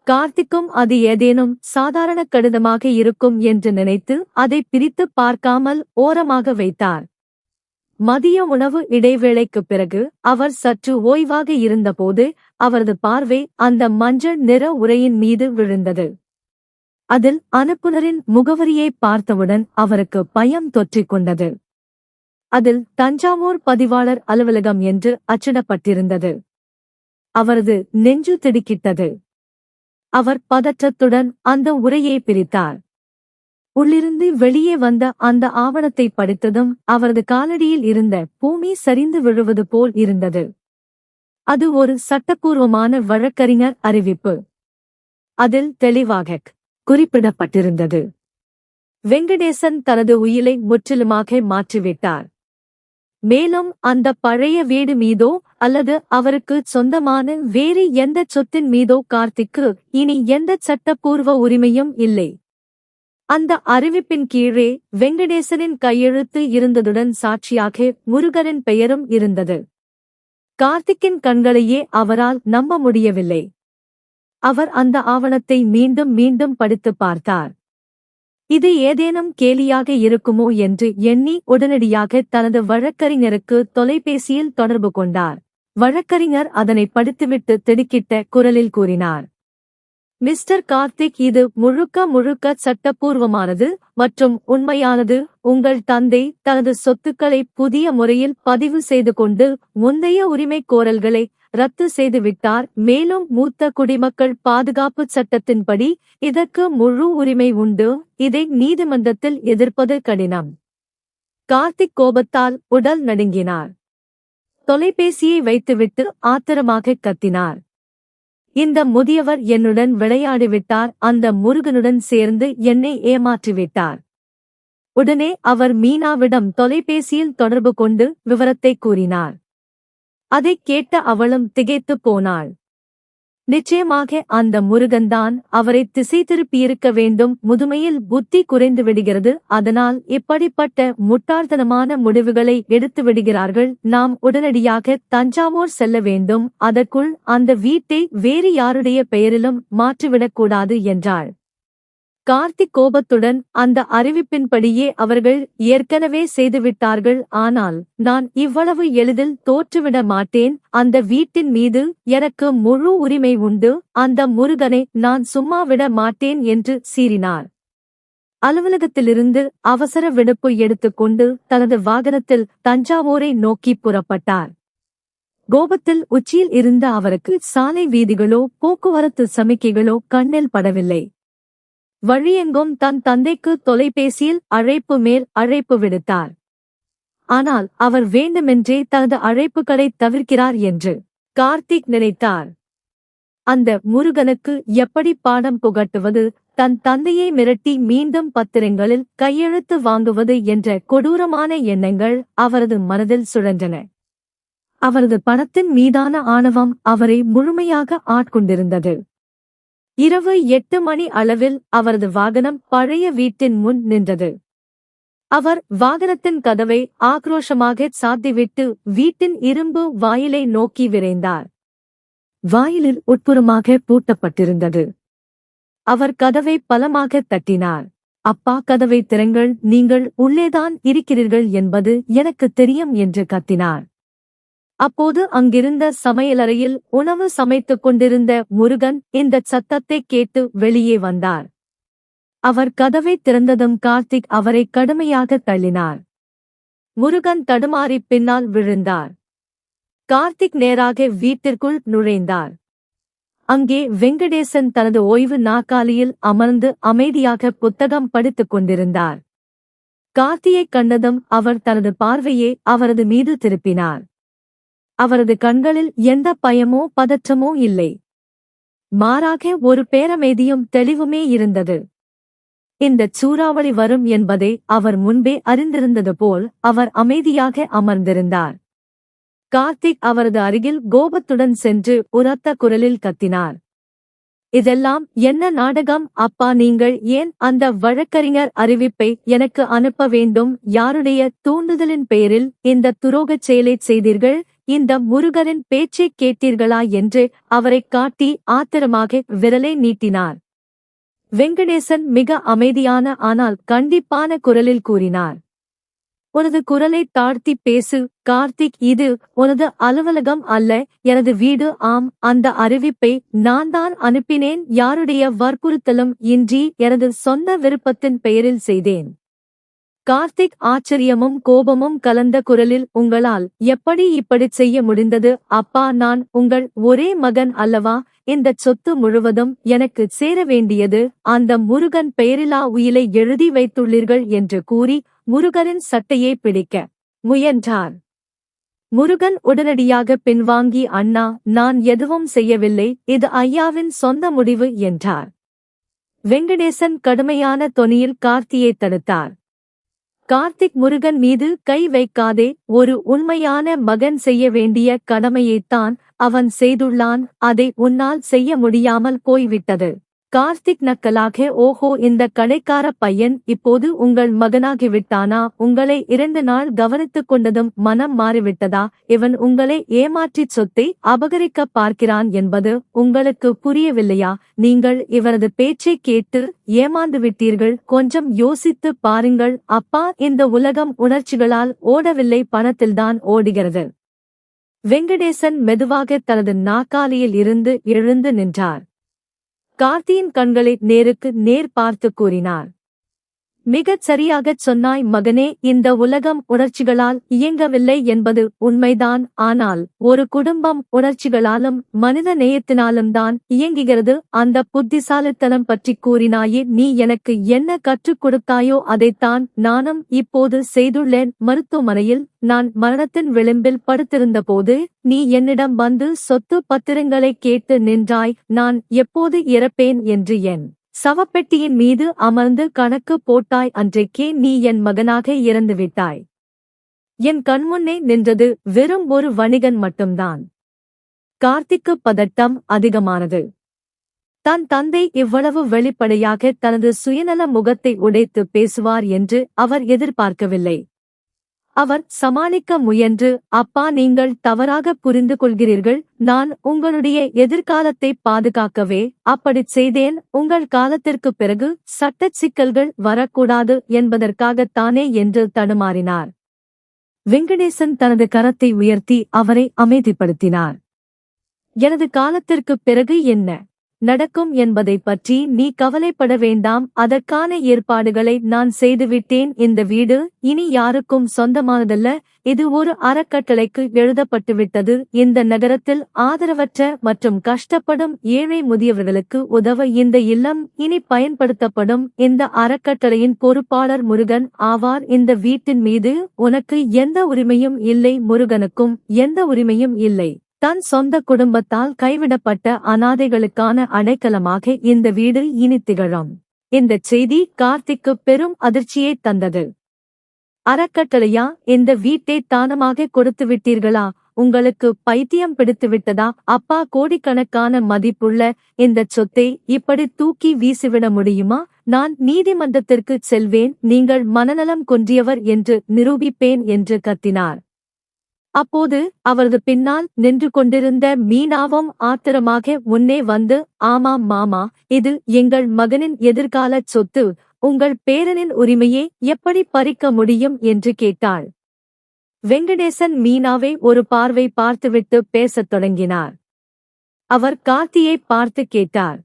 கார்த்திக்கும் அது ஏதேனும் சாதாரண கடிதமாக இருக்கும் என்று நினைத்து அதை பிரித்து பார்க்காமல் ஓரமாக வைத்தார். மதிய உணவு இடைவேளைக்குப் பிறகு அவர் சற்று ஓய்வாக இருந்தபோது அவரது பார்வை அந்த மஞ்சள் நிற உரையின் மீது விழுந்தது. அதில் அனுப்புநரின் முகவரியை பார்த்தவுடன் அவருக்கு பயம் தொற்றிக் கொண்டது. அதில் தஞ்சாவூர் பதிவாளர் அலுவலகம் என்று அச்சிடப்பட்டிருந்தது. அவரது நெஞ்சு திடுக்கிட்டது. அவர் பதற்றத்துடன் அந்த உரையை பிரித்தார். உள்ளிருந்து வெளியே வந்த அந்த ஆவணத்தை படித்ததும் அவரது காலடியில் இருந்த பூமி சரிந்து விழுவது போல் இருந்தது. அது ஒரு சட்டப்பூர்வமான வழக்கறிஞர் அறிவிப்பு. அதில் தெளிவாக குறிப்பிடப்பட்டிருந்தது, வெங்கடேசன் தனது உயிலை முற்றிலுமாக மாற்றிவிட்டார். மேலும் அந்த பழைய வீடு மீதோ அல்லது அவருக்கு சொந்தமான வேறு எந்த சொத்தின் மீதோ கார்த்திக்கு இனி எந்த சட்டப்பூர்வ உரிமையும் இல்லை. அந்த அறிவிப்பின் கீழே வெங்கடேசனின் கையெழுத்து இருந்ததுடன் சாட்சியாக முருகனின் பெயரும் இருந்தது. கார்த்திக்கின் கண்களையே அவரால் நம்ப முடியவில்லை. அவர் அந்த ஆவணத்தை மீண்டும் மீண்டும் படித்துப் பார்த்தார். இது ஏதேனும் கேலியாக இருக்குமோ என்று எண்ணி உடனடியாக தனது வழக்கறிஞருக்கு தொலைபேசியில் தொடர்பு கொண்டார். வழக்கறிஞர் அதனை படித்துவிட்டு திடுக்கிட்ட குரலில் கூறினார், மிஸ்டர் கார்த்திக், இது முழுக்க முழுக்க சட்டப்பூர்வமானது மற்றும் உண்மையானது. உங்கள் தந்தை தனது சொத்துக்களை புதிய முறையில் பதிவு செய்து கொண்டு முந்தைய உரிமை கோரல்களை ரத்து செய்துவிட்டார். மேலும் மூத்த குடிமக்கள் பாதுகாப்பு சட்டத்தின்படி இதற்கு முழு உரிமை உண்டு. இதை நீதிமன்றத்தில் எதிர்ப்பது கடினம். கார்த்திக் கோபத்தால் உடல் நடுங்கினார். தொலைபேசியை வைத்துவிட்டு ஆத்திரமாக கத்தினார், இந்த முதியவர் என்னுடன் விளையாடிவிட்டார். அந்த முருகனுடன் சேர்ந்து என்னை ஏமாற்றிவிட்டார். உடனே அவர் மீனாவிடம் தொலைபேசியில் தொடர்பு கொண்டு விவரத்தை கூறினார். அதைக் கேட்ட அவளும் திகைத்துப் போனாள். நிச்சயமாக அந்த முருகன்தான் அவரை திசை திருப்பியிருக்க வேண்டும். முதுமையில் புத்தி குறைந்து விடுகிறது. அதனால் இப்படிப்பட்ட முட்டாள்தனமான முடிவுகளை எடுத்து விடுகிறார்கள். நாம் உடனடியாக தஞ்சாவூர் செல்ல வேண்டும். அதற்குள் அந்த வீட்டை வேறு யாருடைய பெயரிலும் மாற்றிவிடக்கூடாது என்றாள். கார்த்திக் கோபத்துடன், அந்த அறிவிப்பின்படியே அவர்கள் ஏற்கனவே செய்துவிட்டார்கள். ஆனால் நான் இவ்வளவு எளிதில் தோற்றுவிட மாட்டேன். அந்த வீட்டின் மீது எனக்கு முழு உரிமை உண்டு. அந்த முருகனை நான் சும்மா விட மாட்டேன் என்று சீறினார். அலுவலகத்திலிருந்து அவசர விடுப்பு எடுத்துக்கொண்டு தனது வாகனத்தில் தஞ்சாவூரை நோக்கி புறப்பட்டார். கோபத்தில் உச்சியில் இருந்த அவருக்கு சாலை வீதிகளோ போக்குவரத்து சமிக்கைகளோ கண்ணில் படவில்லை. வழியெங்கும் தன் தந்தைக்கு தொலைபேசியில் அழைப்பு மேல் அழைப்பு விடுத்தார். ஆனால் அவர் வேண்டுமென்றே தனது அழைப்புகளை தவிர்க்கிறார் என்று கார்த்திக் நினைத்தார். அந்த முருகனுக்கு எப்படி பாடம் புகட்டுவது? தன் தந்தையை மிரட்டி மீண்டும் பத்திரங்களில் கையெழுத்து வாங்குவது என்ற கொடூரமான எண்ணங்கள் அவரது மனதில் சுழன்றன. அவரது பணத்தின் மீதான ஆணவம் அவரை முழுமையாக ஆட்கொண்டிருந்தது. இரவு 8 மணி அளவில் அவரது வாகனம் பழைய வீட்டின் முன் நின்றது. அவர் வாகனத்தின் கதவை ஆக்ரோஷமாக சாத்திவிட்டு வீட்டின் இரும்பு வாயிலை நோக்கி விரைந்தார். வாயிலில் உட்புறமாக பூட்டப்பட்டிருந்தது. அவர் கதவை பலமாக தட்டினார். அப்பா, கதவை திறங்கள், நீங்கள் உள்ளேதான் இருக்கிறீர்கள் என்பது எனக்கு தெரியும் என்று கத்தினார். அப்போது அங்கிருந்த சமையலறையில் உணவு சமைத்துக் கொண்டிருந்த முருகன் இந்தச் சத்தத்தைக் கேட்டு வெளியே வந்தார். அவர் கதவை திறந்ததும் கார்த்திக் அவரை கடுமையாக தள்ளினார். முருகன் தடுமாறி பின்னால் விழுந்தார். கார்த்திக் நேராக வீட்டிற்குள் நுழைந்தார். அங்கே வெங்கடேசன் தனது ஓய்வு நாற்காலியில் அமர்ந்து அமைதியாக புத்தகம் படித்துக் கொண்டிருந்தார். கார்த்தியைக் கண்டதும் அவர் தனது பார்வையை அவரது மீது திருப்பினார். அவரது கண்களில் எந்த பயமோ பதற்றமோ இல்லை. மாறாக ஒரு பேரமைதியும் தெளிவுமே இருந்தது. இந்தச் சூறாவளி வரும் என்பதை அவர் முன்பே அறிந்திருந்தது போல் அவர் அமைதியாக அமர்ந்திருந்தார். கார்த்திக் அவரது அருகில் கோபத்துடன் சென்று உரத்த குரலில் கத்தினார், இதெல்லாம் என்ன நாடகம்? அப்பா, நீங்கள் ஏன் அந்த வழக்கறிஞர் அறிவிப்பை எனக்கு அனுப்ப வேண்டும்? யாருடைய தூண்டுதலின் பெயரில் இந்த துரோகச் செயலைச் செய்தீர்கள்? இந்த முருகனின் பேச்சைக் கேட்டீர்களா என்று அவரைக் காட்டி ஆத்திரமாக விரலை நீட்டினார். வெங்கடேசன் மிக அமைதியான ஆனால் கண்டிப்பான குரலில் கூறினார், உனது குரலை தாழ்த்தி பேசு கார்த்திக். இது உனது அலுவலகம் அல்ல, எனது வீடு. ஆம், அந்த அறிவிப்பை நான் தான் அனுப்பினேன். யாருடைய வற்புறுத்தலும் இன்றி எனது சொந்த விருப்பத்தின் பெயரில் செய்தேன். கார்த்திக் ஆச்சரியமும் கோபமும் கலந்த குரலில், உங்களால் எப்படி இப்படிச் செய்ய முடிந்தது? அப்பா, நான் உங்கள் ஒரே மகன் அல்லவா? இந்தச் சொத்து முழுவதும் எனக்கு சேர வேண்டியது. அந்த முருகன் பெயரிலா உயிலை எழுதி வைத்துள்ளீர்கள் என்று கூறி முருகனின் சட்டையை பிடிக்க முயன்றார். முருகன் உடனடியாக பின்வாங்கி, அண்ணா, நான் எதுவும் செய்யவில்லை, இது ஐயாவின் சொந்த முடிவு என்றார். வெங்கடேசன் கடுமையான தொனியில் கார்த்தியை தடுத்தார். கார்த்திக், முருகன் மீது கை வைக்காதே. ஒரு உண்மையான மகன் செய்ய வேண்டிய கடமையைத்தான் அவன் செய்துள்ளான். அதை உன்னால் செய்ய முடியாமல் போய்விட்டது. கார்த்திக் நக்கலாக, ஓஹோ, இந்த கடைக்கார பையன் இப்போது உங்கள் மகனாகிவிட்டானா? உங்களை 2 நாள் கவனித்துக் கொண்டதும் மனம் மாறிவிட்டதா? இவன் உங்களை ஏமாற்றிச் சொத்தை அபகரிக்க பார்க்கிறான் என்பது உங்களுக்கு புரியவில்லையா? நீங்கள் இவரது பேச்சைக் கேட்டு ஏமாந்துவிட்டீர்கள். கொஞ்சம் யோசித்து பாருங்கள் அப்பா, இந்த உலகம் உணர்ச்சிகளால் ஓடவில்லை, பணத்தில்தான் ஓடுகிறது. வெங்கடேசன் மெதுவாக தனது நாற்காலியில் இருந்து எழுந்து நின்றார். கார்த்தியின் கண்களை நேருக்கு நேர் பார்த்து கூறினார், மிகச் சரியாகச் சொன்னாய் மகனே. இந்த உலகம் உணர்ச்சிகளால் இயங்கவில்லை என்பது உண்மைதான். ஆனால் ஒரு குடும்பம் உணர்ச்சிகளாலும் மனித நேயத்தினாலும் தான் இயங்குகிறது. அந்த புத்திசாலித்தனம் பற்றி கூறினாயே, நீ எனக்கு என்ன கற்றுக் கொடுத்தாயோ அதைத்தான் நானும் இப்போது செய்துள்ளேன். மருத்துவமனையில் நான் மரணத்தின் விளிம்பில் படுத்திருந்தபோது நீ என்னிடம் வந்து சொத்து பத்திரங்களை கேட்டு நின்றாய். நான் எப்போது இறப்பேன் என்று என் சவப்பெட்டியின் மீது அமர்ந்து கணக்கு போட்டாய். அன்றைக்கே நீ என் மகனாக இறந்துவிட்டாய். என் கண்முன்னே நின்றது வெறும் ஒரு வணிகன் மட்டும்தான். கார்த்திக்கு பதட்டம் அதிகமானது. தன் தந்தை இவ்வளவு வெளிப்படையாக தனது சுயநல முகத்தை உடைத்து பேசுவார் என்று அவர் எதிர்பார்க்கவில்லை. அவர் சமாளிக்க முயன்று, அப்பா, நீங்கள் தவறாக புரிந்து கொள்கிறீர்கள். நான் உங்களுடைய எதிர்காலத்தை பாதுகாக்கவே அப்படிச் செய்தேன். உங்கள் காலத்திற்குப் பிறகு சட்டச் சிக்கல்கள் வரக்கூடாது என்பதற்காகத்தானே என்று தடுமாறினார். வெங்கடேசன் தனது கரத்தை உயர்த்தி அவரை அமைதிப்படுத்தினார். எனது காலத்திற்குப் பிறகு என்ன நடக்கும் என்பதைப் பற்றி நீ கவலைப்பட வேண்டாம். அதற்கான ஏற்பாடுகளை நான் செய்துவிட்டேன். இந்த வீடு இனி யாருக்கும் சொந்தமானதல்ல. இது ஒரு அறக்கட்டளைக்கு எழுதப்பட்டுவிட்டது. இந்த நகரத்தில் ஆதரவற்ற மற்றும் கஷ்டப்படும் ஏழை முதியவர்களுக்கு உதவ இந்த இல்லம் இனி பயன்படுத்தப்படும். இந்த அறக்கட்டளையின் பொறுப்பாளர் முருகன் ஆவார். இந்த வீட்டின் மீது உனக்கு எந்த உரிமையும் இல்லை. முருகனுக்கும் எந்த உரிமையும் இல்லை. தன் சொந்த குடும்பத்தால் கைவிடப்பட்ட அனாதைகளுக்கான அடைக்கலமாக இந்த வீடு இனி திகழும். இந்தச் செய்தி கார்த்திக்கு பெரும் அதிர்ச்சியை தந்தது. அறக்கட்டளையா? இந்த வீட்டை தானமாக கொடுத்துவிட்டீர்களா? உங்களுக்கு பைத்தியம் பிடித்துவிட்டதா? அப்பா, கோடிக்கணக்கான மதிப்புள்ள இந்தச் சொத்தை இப்படி தூக்கி வீசிவிட முடியுமா? நான் நீதிமன்றத்திற்குச் செல்வேன். நீங்கள் மனநலம் குன்றியவர் என்று நிரூபிப்பேன் என்று கத்தினார். அப்போது அவரது பின்னால் நின்று கொண்டிருந்த மீனாவும் ஆத்திரமாக முன்னே வந்து, ஆமாம் மாமா, இது எங்கள் மகனின் எதிர்காலச் சொத்து. உங்கள் பேரனின் உரிமையை எப்படி பறிக்க முடியும் என்று கேட்டாள். வெங்கடேசன் மீனாவை ஒரு பார்வை பார்த்துவிட்டு பேசத் தொடங்கினார். அவர் கார்த்தியை பார்த்து கேட்டார்,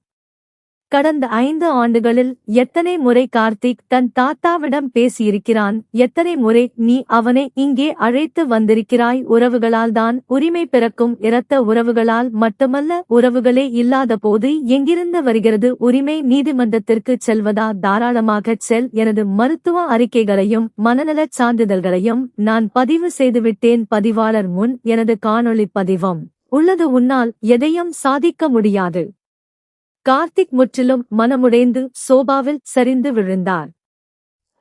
கடந்த 5 ஆண்டுகளில் எத்தனை முறை கார்த்திக் தன் தாத்தாவிடம் பேசியிருக்கிறான்? எத்தனை முறை நீ அவனை இங்கே அழைத்து வந்திருக்கிறாய்? உறவுகளால் தான் உரிமை பிறக்கும். இரத்த உறவுகளால் மட்டுமல்ல. உறவுகளே இல்லாத போது எங்கிருந்து வருகிறது உரிமை? நீதிமன்றத்திற்குச் செல்வதா? தாராளமாகச் செல். எனது மருத்துவ அறிக்கைகளையும் மனநலச் சான்றிதழ்களையும் நான் பதிவு செய்துவிட்டேன். பதிவாளர் முன் எனது காணொளி பதிவும் உள்ளது. உன்னால் எதையும் சாதிக்க முடியாது. கார்த்திக் முற்றிலும் மனமுடைந்து சோபாவில் சரிந்து விழுந்தார்.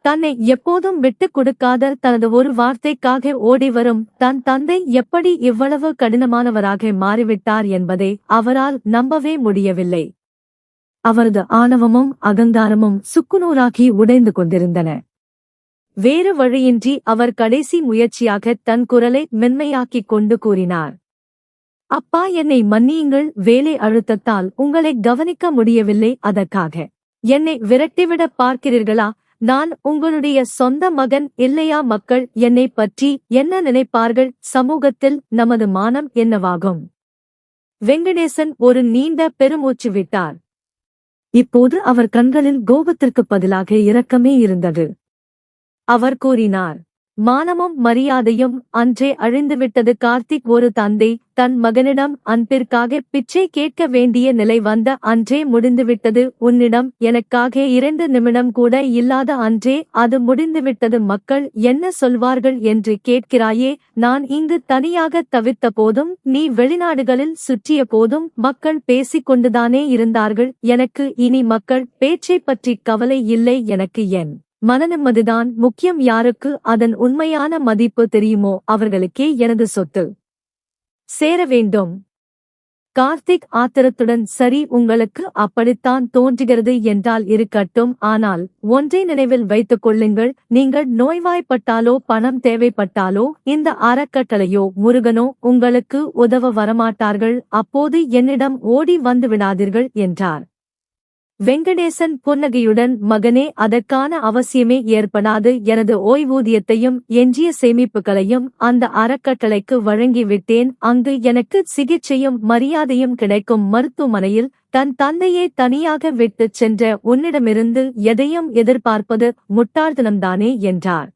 தன்னை எப்போதும் விட்டுக் கொடுக்காத தனது ஒரு வார்த்தைக்காக ஓடிவரும் தன் தந்தை எப்படி இவ்வளவு கடினமானவராக மாறிவிட்டார் என்பதை அவரால் நம்பவே முடியவில்லை. அவரது ஆணவமும் அகங்காரமும் சுக்குநூறாகி உடைந்து கொண்டிருந்தன. வேறு வழியின்றி அவர் கடைசி முயற்சியாக தன் குரலை மென்மையாக்கிக் கொண்டு கூறினார், அப்பா, என்னை மன்னியுங்கள். வேலை அழுத்தத்தால் உங்களை கவனிக்க முடியவில்லை. அதற்காக என்னை விரட்டிவிட பார்க்கிறீர்களா? நான் உங்களுடைய சொந்த மகன் இல்லையா? மக்கள் என்னை பற்றி என்ன நினைப்பார்கள்? சமூகத்தில் நமது மானம் என்னவாகும்? வெங்கடேசன் ஒரு நீண்ட பெருமூச்சு விட்டார். இப்போது அவர் கண்களில் கோபத்திற்கு பதிலாக இரக்கமே இருந்தது. அவர் கூறினார். மானமும் மரியாதையும் அன்றே அழிந்துவிட்டது. கார்த்திக் ஒரு தந்தை தன் மகனிடம் அன்பிற்காக பிச்சை கேட்க வேண்டிய நிலை வந்த அன்றே முடிந்துவிட்டது. உன்னிடம் எனக்காக 2 நிமிடம் கூட இல்லாத அன்றே அது முடிந்துவிட்டது. மக்கள் என்ன சொல்வார்கள் என்று கேட்கிறாயே. நான் இங்கு தனியாக தவித்த போதும் நீ வெளிநாடுகளில் சுற்றிய போதும் மக்கள் பேசிக் கொண்டுதானே இருந்தார்கள். எனக்கு இனி மக்கள் பேச்சைப் பற்றி கவலை இல்லை. எனக்கு என் மனநிம்மதிதான் முக்கியம். யாருக்கு அதன் உண்மையான மதிப்பு தெரியுமோ அவர்களுக்கே எனது சொத்து சேர வேண்டும். கார்த்திக் ஆத்திரத்துடன், சரி, உங்களுக்கு அப்படித்தான் தோன்றுகிறது என்றால் இருக்கட்டும். ஆனால் ஒன்றை நினைவில் வைத்துக் கொள்ளுங்கள், நீங்கள் நோய்வாய்ப்பட்டாலோ பணம் தேவைப்பட்டாலோ இந்த அறக்கட்டளையோ முருகனோ உங்களுக்கு உதவ வரமாட்டார்கள். அப்போது என்னிடம் ஓடி வந்து விடாதீர்கள் என்றார். வெங்கடேசன் புன்னகையுடன், மகனே, அதற்கான அவசியமே ஏற்படாது. எனது ஓய்வூதியத்தையும் எஞ்சிய சேமிப்புகளையும் அந்த அறக்கட்டளைக்கு வழங்கிவிட்டேன். அங்கு எனக்கு சிகிச்சையும் மரியாதையும் கிடைக்கும். மருத்துவமனையில் தன் தந்தையை தனியாக விட்டுச் சென்ற உன்னிடமிருந்து எதையும் எதிர்பார்ப்பது முட்டாள்தனம்தானே என்றார்.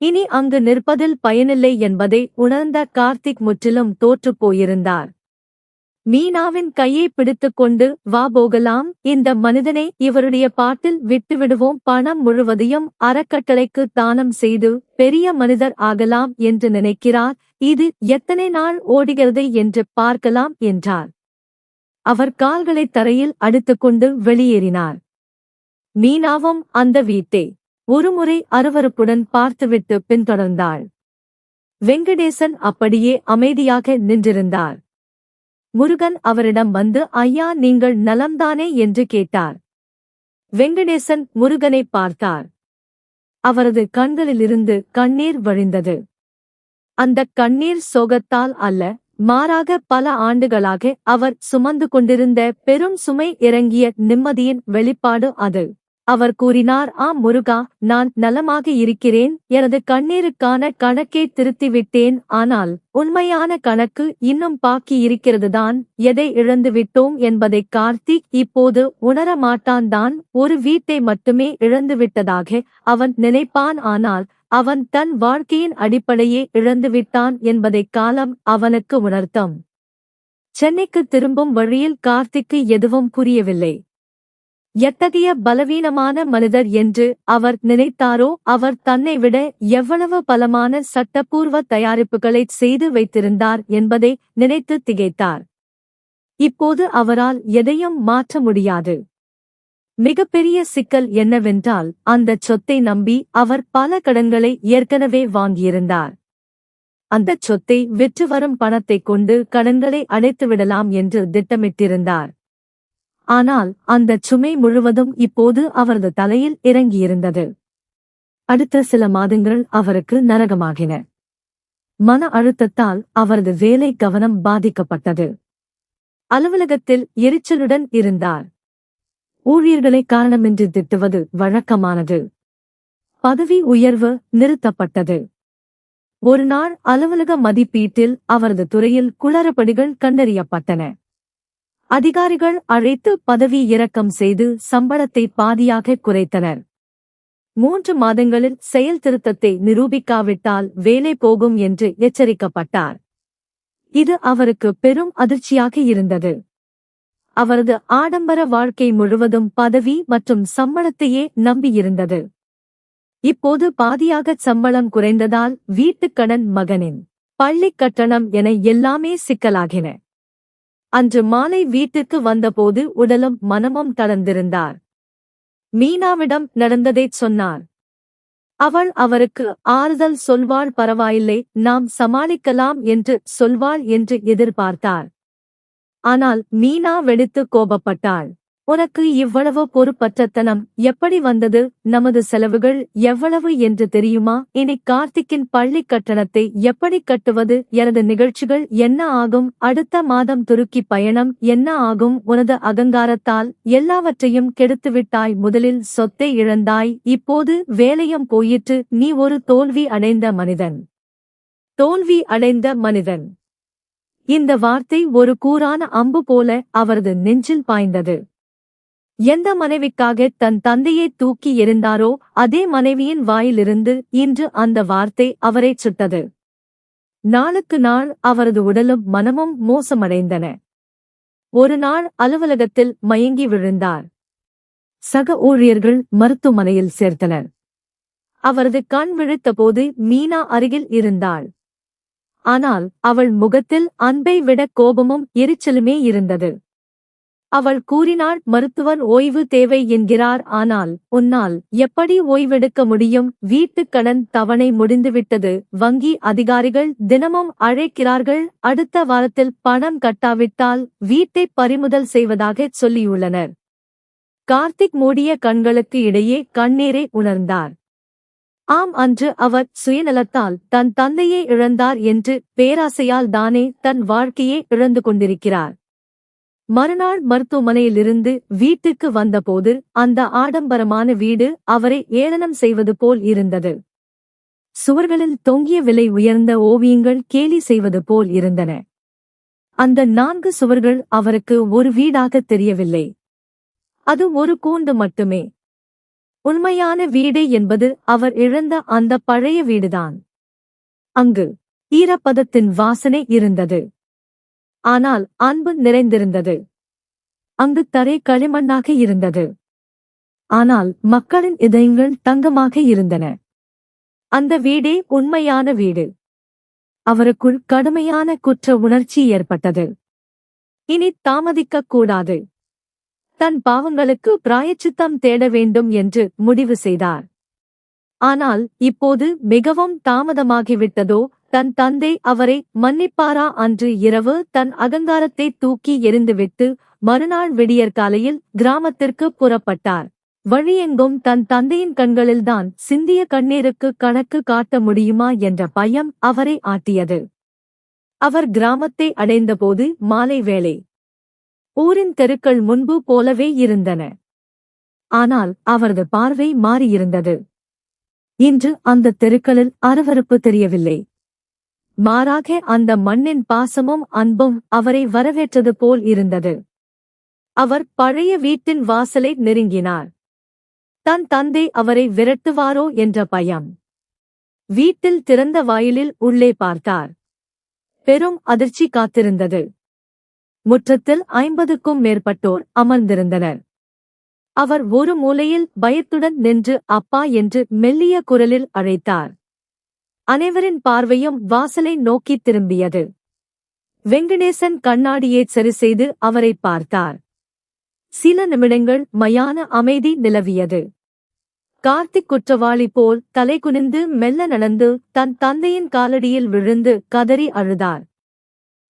இனி அங்கு நிற்பதில் பயனில்லை என்பதை உணர்ந்த கார்த்திக் முற்றிலும் தோற்றுப் போயிருந்தார். மீனாவின் கையை பிடித்துக்கொண்டு, வா போகலாம், இந்த மனிதனை இவருடைய பாட்டில் விட்டுவிடுவோம். பணம் முழுவதையும் அறக்கட்டளைக்கு தானம் செய்து பெரிய மனிதர் ஆகலாம் என்று நினைக்கிறார். இது எத்தனை நாள் ஓடுகிறது என்று பார்க்கலாம் என்றார். அவர் கால்களை தரையில் அடித்துக்கொண்டு வெளியேறினார். மீனாவும் அந்த வீட்டை ஒருமுறை அருவருப்புடன் பார்த்துவிட்டு பின்தொடர்ந்தாள். வெங்கடேசன் அப்படியே அமைதியாக நின்றிருந்தார். முருகன் அவரிடம் வந்து, ஐயா, நீங்கள் நலம்தானே என்று கேட்டார். வெங்கடேசன் முருகனை பார்த்தார். அவரது கண்களிலிருந்து கண்ணீர் வழிந்தது. அந்தக் கண்ணீர் சோகத்தால் அல்ல, மாறாக பல ஆண்டுகளாக அவர் சுமந்து கொண்டிருந்த பெரும் சுமை இறங்கிய நிம்மதியின் வெளிப்பாடு அது. அவர் கூறினார், ஆம் முருகா, நான் நலமாக இருக்கிறேன். எனது கண்ணீருக்கான கணக்கை திருத்திவிட்டேன். ஆனால் உண்மையான கணக்கு இன்னும் பாக்கி இருக்கிறதுதான். எதை இழந்துவிட்டோம் என்பதை கார்த்திக் இப்போது உணர மாட்டான்தான். ஒரு வீட்டை மட்டுமே இழந்துவிட்டதாக அவன் நினைப்பான். ஆனால் அவன் தன் வாழ்க்கையின் அடிப்படையே இழந்துவிட்டான் என்பதை காலம் அவனுக்கு உணர்த்தும். சென்னைக்கு திரும்பும் வழியில் கார்த்திக்கு எதுவும் புரியவில்லை. எத்தகைய பலவீனமான மனிதர் என்று அவர் நினைத்தாரோ, அவர் தன்னை விட எவ்வளவு பலமான சட்டப்பூர்வ தயாரிப்புகளை செய்து வைத்திருந்தார் என்பதை நினைத்து திகைத்தார். இப்போது அவரால் எதையும் மாற்ற முடியாது. மிகப்பெரிய சிக்கல் என்னவென்றால், அந்த சொத்தை நம்பி அவர் பல கடன்களை ஏற்கனவே வாங்கியிருந்தார். அந்த சொத்தை விற்று வரும் பணத்தைக் கொண்டு கடன்களை அடைத்துவிடலாம் என்று திட்டமிட்டிருந்தார். ஆனால் அந்த சுமை முழுவதும் இப்போது அவரது தலையில் இறங்கியிருந்தது. அடுத்த சில மாதங்கள் அவருக்கு நரகமாகின. மன அழுத்தத்தால் அவரது வேலை கவனம் பாதிக்கப்பட்டது. அலுவலகத்தில் எரிச்சலுடன் இருந்தார். ஊழியர்களை காரணமின்றி திட்டுவது வழக்கமானது. பதவி உயர்வு நிறுத்தப்பட்டது. ஒருநாள் அலுவலக மதிப்பீட்டில் அவரது துறையில் குளறுபடிகள் கண்டறியப்பட்டன. அதிகாரிகள் அழைத்து பதவி இறக்கம் செய்து சம்பளத்தை பாதியாக குறைத்தனர். 3 மாதங்களில் செயல் திருத்தத்தை நிரூபிக்காவிட்டால் வேலை போகும் என்று எச்சரிக்கப்பட்டார். இது அவருக்கு பெரும் அதிர்ச்சியாக இருந்தது. அவரது ஆடம்பர வாழ்க்கை முழுவதும் பதவி மற்றும் சம்பளத்தையே நம்பியிருந்தது. இப்போது பாதியாக சம்பளம் குறைந்ததால் வீட்டுக்கடன், மகனின் பள்ளிக் கட்டணம் என எல்லாமே சிக்கலாகின. அன்று மாலை வீட்டுக்கு வந்தபோது உடலும் மனமும் தளர்ந்திருந்தார். மீனாவிடம் நடந்ததைச் சொன்னார். அவள் அவருக்கு ஆறுதல் சொல்வாள். பரவாயில்லை, நாம் சமாளிக்கலாம் என்று சொல்வாள் என்று எதிர்பார்த்தார். ஆனால் மீனா வெடித்து கோபப்பட்டாள். உனக்கு இவ்வளவு பொறுப்பற்றத்தனம் எப்படி வந்தது? நமது செலவுகள் எவ்வளவு என்று தெரியுமா? இனி கார்த்திக்கின் பள்ளிக் கட்டணத்தை எப்படி கட்டுவது? எனது நிகழ்ச்சிகள் என்ன ஆகும்? அடுத்த மாதம் துருக்கி பயணம் என்ன ஆகும்? உனது அகங்காரத்தால் எல்லாவற்றையும் கெடுத்துவிட்டாய். முதலில் சொத்தை இழந்தாய், இப்போது வேலையும் போயிற்று. நீ ஒரு தோல்வி அடைந்த மனிதன். தோல்வி அடைந்த மனிதன். இந்த வார்த்தை ஒரு கூரான அம்பு போல அவரது நெஞ்சில் பாய்ந்தது. எந்த மனைவிக்காக தன் தந்தையை தூக்கி எறிந்தாரோ அதே மனைவியின் வாயிலிருந்து இன்று அந்த வார்த்தை அவரைச் சுட்டது. நாளுக்கு நாள் அவரது உடலும் மனமும் மோசமடைந்தன. ஒரு நாள் அலுவலகத்தில் மயங்கி விழுந்தார். சக ஊழியர்கள் மருத்துவமனையில் சேர்த்தனர். அவரது கண் விழித்தபோது மீனா அருகில் இருந்தாள். ஆனால் அவள் முகத்தில் அன்பை விட கோபமும் எரிச்சலுமே இருந்தது. அவள் கூறினாள், மருத்துவர் ஓய்வு தேவை என்கிறார், ஆனால் உன்னால் எப்படி ஓய்வெடுக்க முடியும்? வீட்டுக் கடன் தவணை முடிந்துவிட்டது. வங்கி அதிகாரிகள் தினமும் அழைக்கிறார்கள். அடுத்த வாரத்தில் பணம் கட்டாவிட்டால் வீட்டை பறிமுதல் செய்வதாகச் சொல்லியுள்ளனர். கார்த்திக் மூடிய கண்களுக்கு இடையே கண்ணீரை உணர்ந்தார். ஆம், அன்று அவர் சுயநலத்தால் தன் தந்தையை இழந்தார் என்று பேராசையால் தானே தன் வாழ்க்கையை இழந்து கொண்டிருக்கிறார். மறுநாள் மருத்துவமனையிலிருந்து வீட்டுக்கு வந்தபோது அந்த ஆடம்பரமான வீடு அவரை ஏளனம் செய்வது போல் இருந்தது. சுவர்களில் தொங்கிய விலை உயர்ந்த ஓவியங்கள் கேலி செய்வது போல் இருந்தன. அந்த 4 சுவர்கள் அவருக்கு ஒரு வீடாகத் தெரியவில்லை. அது ஒரு கூண்டு மட்டுமே. உண்மையான வீடு என்பது அவர் இழந்த அந்த பழைய வீடுதான். அங்கு ஈரப்பதத்தின் வாசனை இருந்தது. ஆனால் அன்பு நிறைந்திருந்தது. அங்கு தரை களிமண்ணாக இருந்தது. ஆனால் மக்களின் இதயங்கள் தங்கமாக இருந்தன. அந்த வீடே உண்மையான வீடு. அவருக்குள் கடுமையான குற்ற உணர்ச்சி ஏற்பட்டது. இனி தாமதிக்கக் கூடாது. தன் பாவங்களுக்கு பிராயச்சித்தம் தேட வேண்டும் என்று முடிவு செய்தார். ஆனால் இப்போது மிகவும் தாமதமாகிவிட்டதோ? தன் தந்தை அவரை மன்னிப்பாரா? அன்று இரவு தன் அகங்காரத்தை தூக்கி எறிந்துவிட்டு மறுநாள் விடியற்காலையில் கிராமத்திற்கு புறப்பட்டார். வழியெங்கும் தன் தந்தையின் கண்களில்தான் சிந்திய கண்ணீருக்கு கணக்கு காட்ட முடியுமா என்ற பயம் அவரை ஆட்டியது. அவர் கிராமத்தை அடைந்தபோது மாலை வேளை. ஊரின் தெருக்கள் முன்பு போலவே இருந்தன. ஆனால் அவரது பார்வை மாறியிருந்தது. இன்று அந்த தெருக்களில் அருவருப்பு தெரியவில்லை. மாறாக அந்த மண்ணின் பாசமும் அன்பும் அவரை வரவேற்றது போல் இருந்தது. அவர் பழைய வீட்டின் வாசலை நெருங்கினார். தன் தந்தை அவரை விரட்டுவாரோ என்ற பயம். வீட்டில் திறந்த வாயிலில் உள்ளே பார்த்தார். பெரும் அதிர்ச்சி காத்திருந்தது. முற்றத்தில் 50க்கும் மேற்பட்டோர் அமர்ந்திருந்தனர். அவர் ஒரு மூலையில் பயத்துடன் நின்று அப்பா என்று மெல்லிய குரலில் அழைத்தார். அனைவரின் பார்வையும் வாசலை நோக்கித் திரும்பியது. வெங்கடேசன் கண்ணாடியை சரிசெய்து அவரை பார்த்தார். சில நிமிடங்கள் மயான அமைதி நிலவியது. கார்த்திக் குற்றவாளி போல் தலைகுனிந்து மெல்ல நடந்து தன் தந்தையின் காலடியில் விழுந்து கதறி அழுதார்.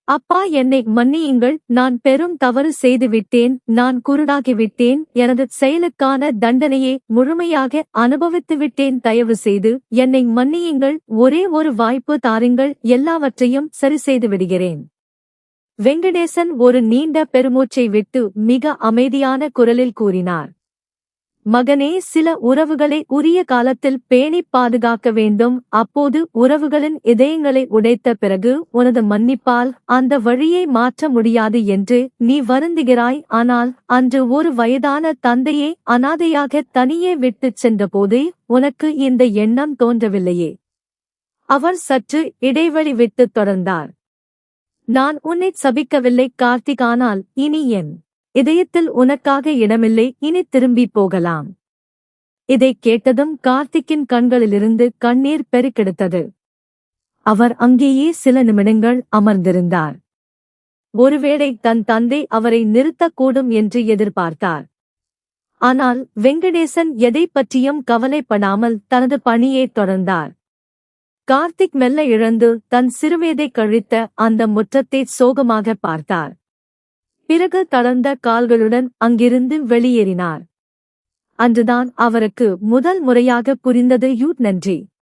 அப்பா, என்னை மன்னியுங்கள். நான் பெரும் தவறு செய்துவிட்டேன். நான் குருடாகிவிட்டேன். எனது செயலுக்கான தண்டனையை முழுமையாக அனுபவித்துவிட்டேன். தயவு செய்து என்னை மன்னியுங்கள். ஒரே ஒரு வாய்ப்பு தாருங்கள். எல்லாவற்றையும் சரிசெய்து விடுகிறேன். வெங்கடேசன் ஒரு நீண்ட பெருமூச்சை விட்டு மிக அமைதியான குரலில் கூறினார். மகனே, சில உறவுகளை உரிய காலத்தில் பேணிப் பாதுகாக்க வேண்டும். அப்போது உறவுகளின் இதயங்களை உடைத்த பிறகு உனது மன்னிப்பால் அந்த வழியை மாற்ற முடியாது என்று நீ வருந்துகிறாய். ஆனால் அன்று ஒரு வயதான தந்தையை அனாதையாக தனியே விட்டுச் சென்றபோதே உனக்கு இந்த எண்ணம் தோன்றவில்லையே? அவர் சற்று இடைவெளி விட்டுத் தொடர்ந்தார். நான் உன்னைச் சபிக்கவில்லை கார்த்திக், ஆனால் இனி என் இதயத்தில் உனக்காக இடமில்லை. இனி திரும்பிப் போகலாம். இதைக் கேட்டதும் கார்த்திக்கின் கண்களிலிருந்து கண்ணீர் பெருக்கெடுத்தது. அவர் அங்கேயே சில நிமிடங்கள் அமர்ந்திருந்தார். ஒருவேளை தன் தந்தை அவரை நிறுத்தக்கூடும் என்று எதிர்பார்த்தார். ஆனால் வெங்கடேசன் எதைப் பற்றியும் கவலைப்படாமல் தனது பணியைத் தொடர்ந்தார். கார்த்திக் மெல்ல இழந்து தன் சிறுவயதை கழித்த அந்த முற்றத்தை சோகமாக பார்த்தார். பிறகு தளர்ந்த கால்களுடன் அங்கிருந்து வெளியேறினார். அன்றுதான் அவருக்கு முதல் முறையாக புரிந்தது, நன்றி.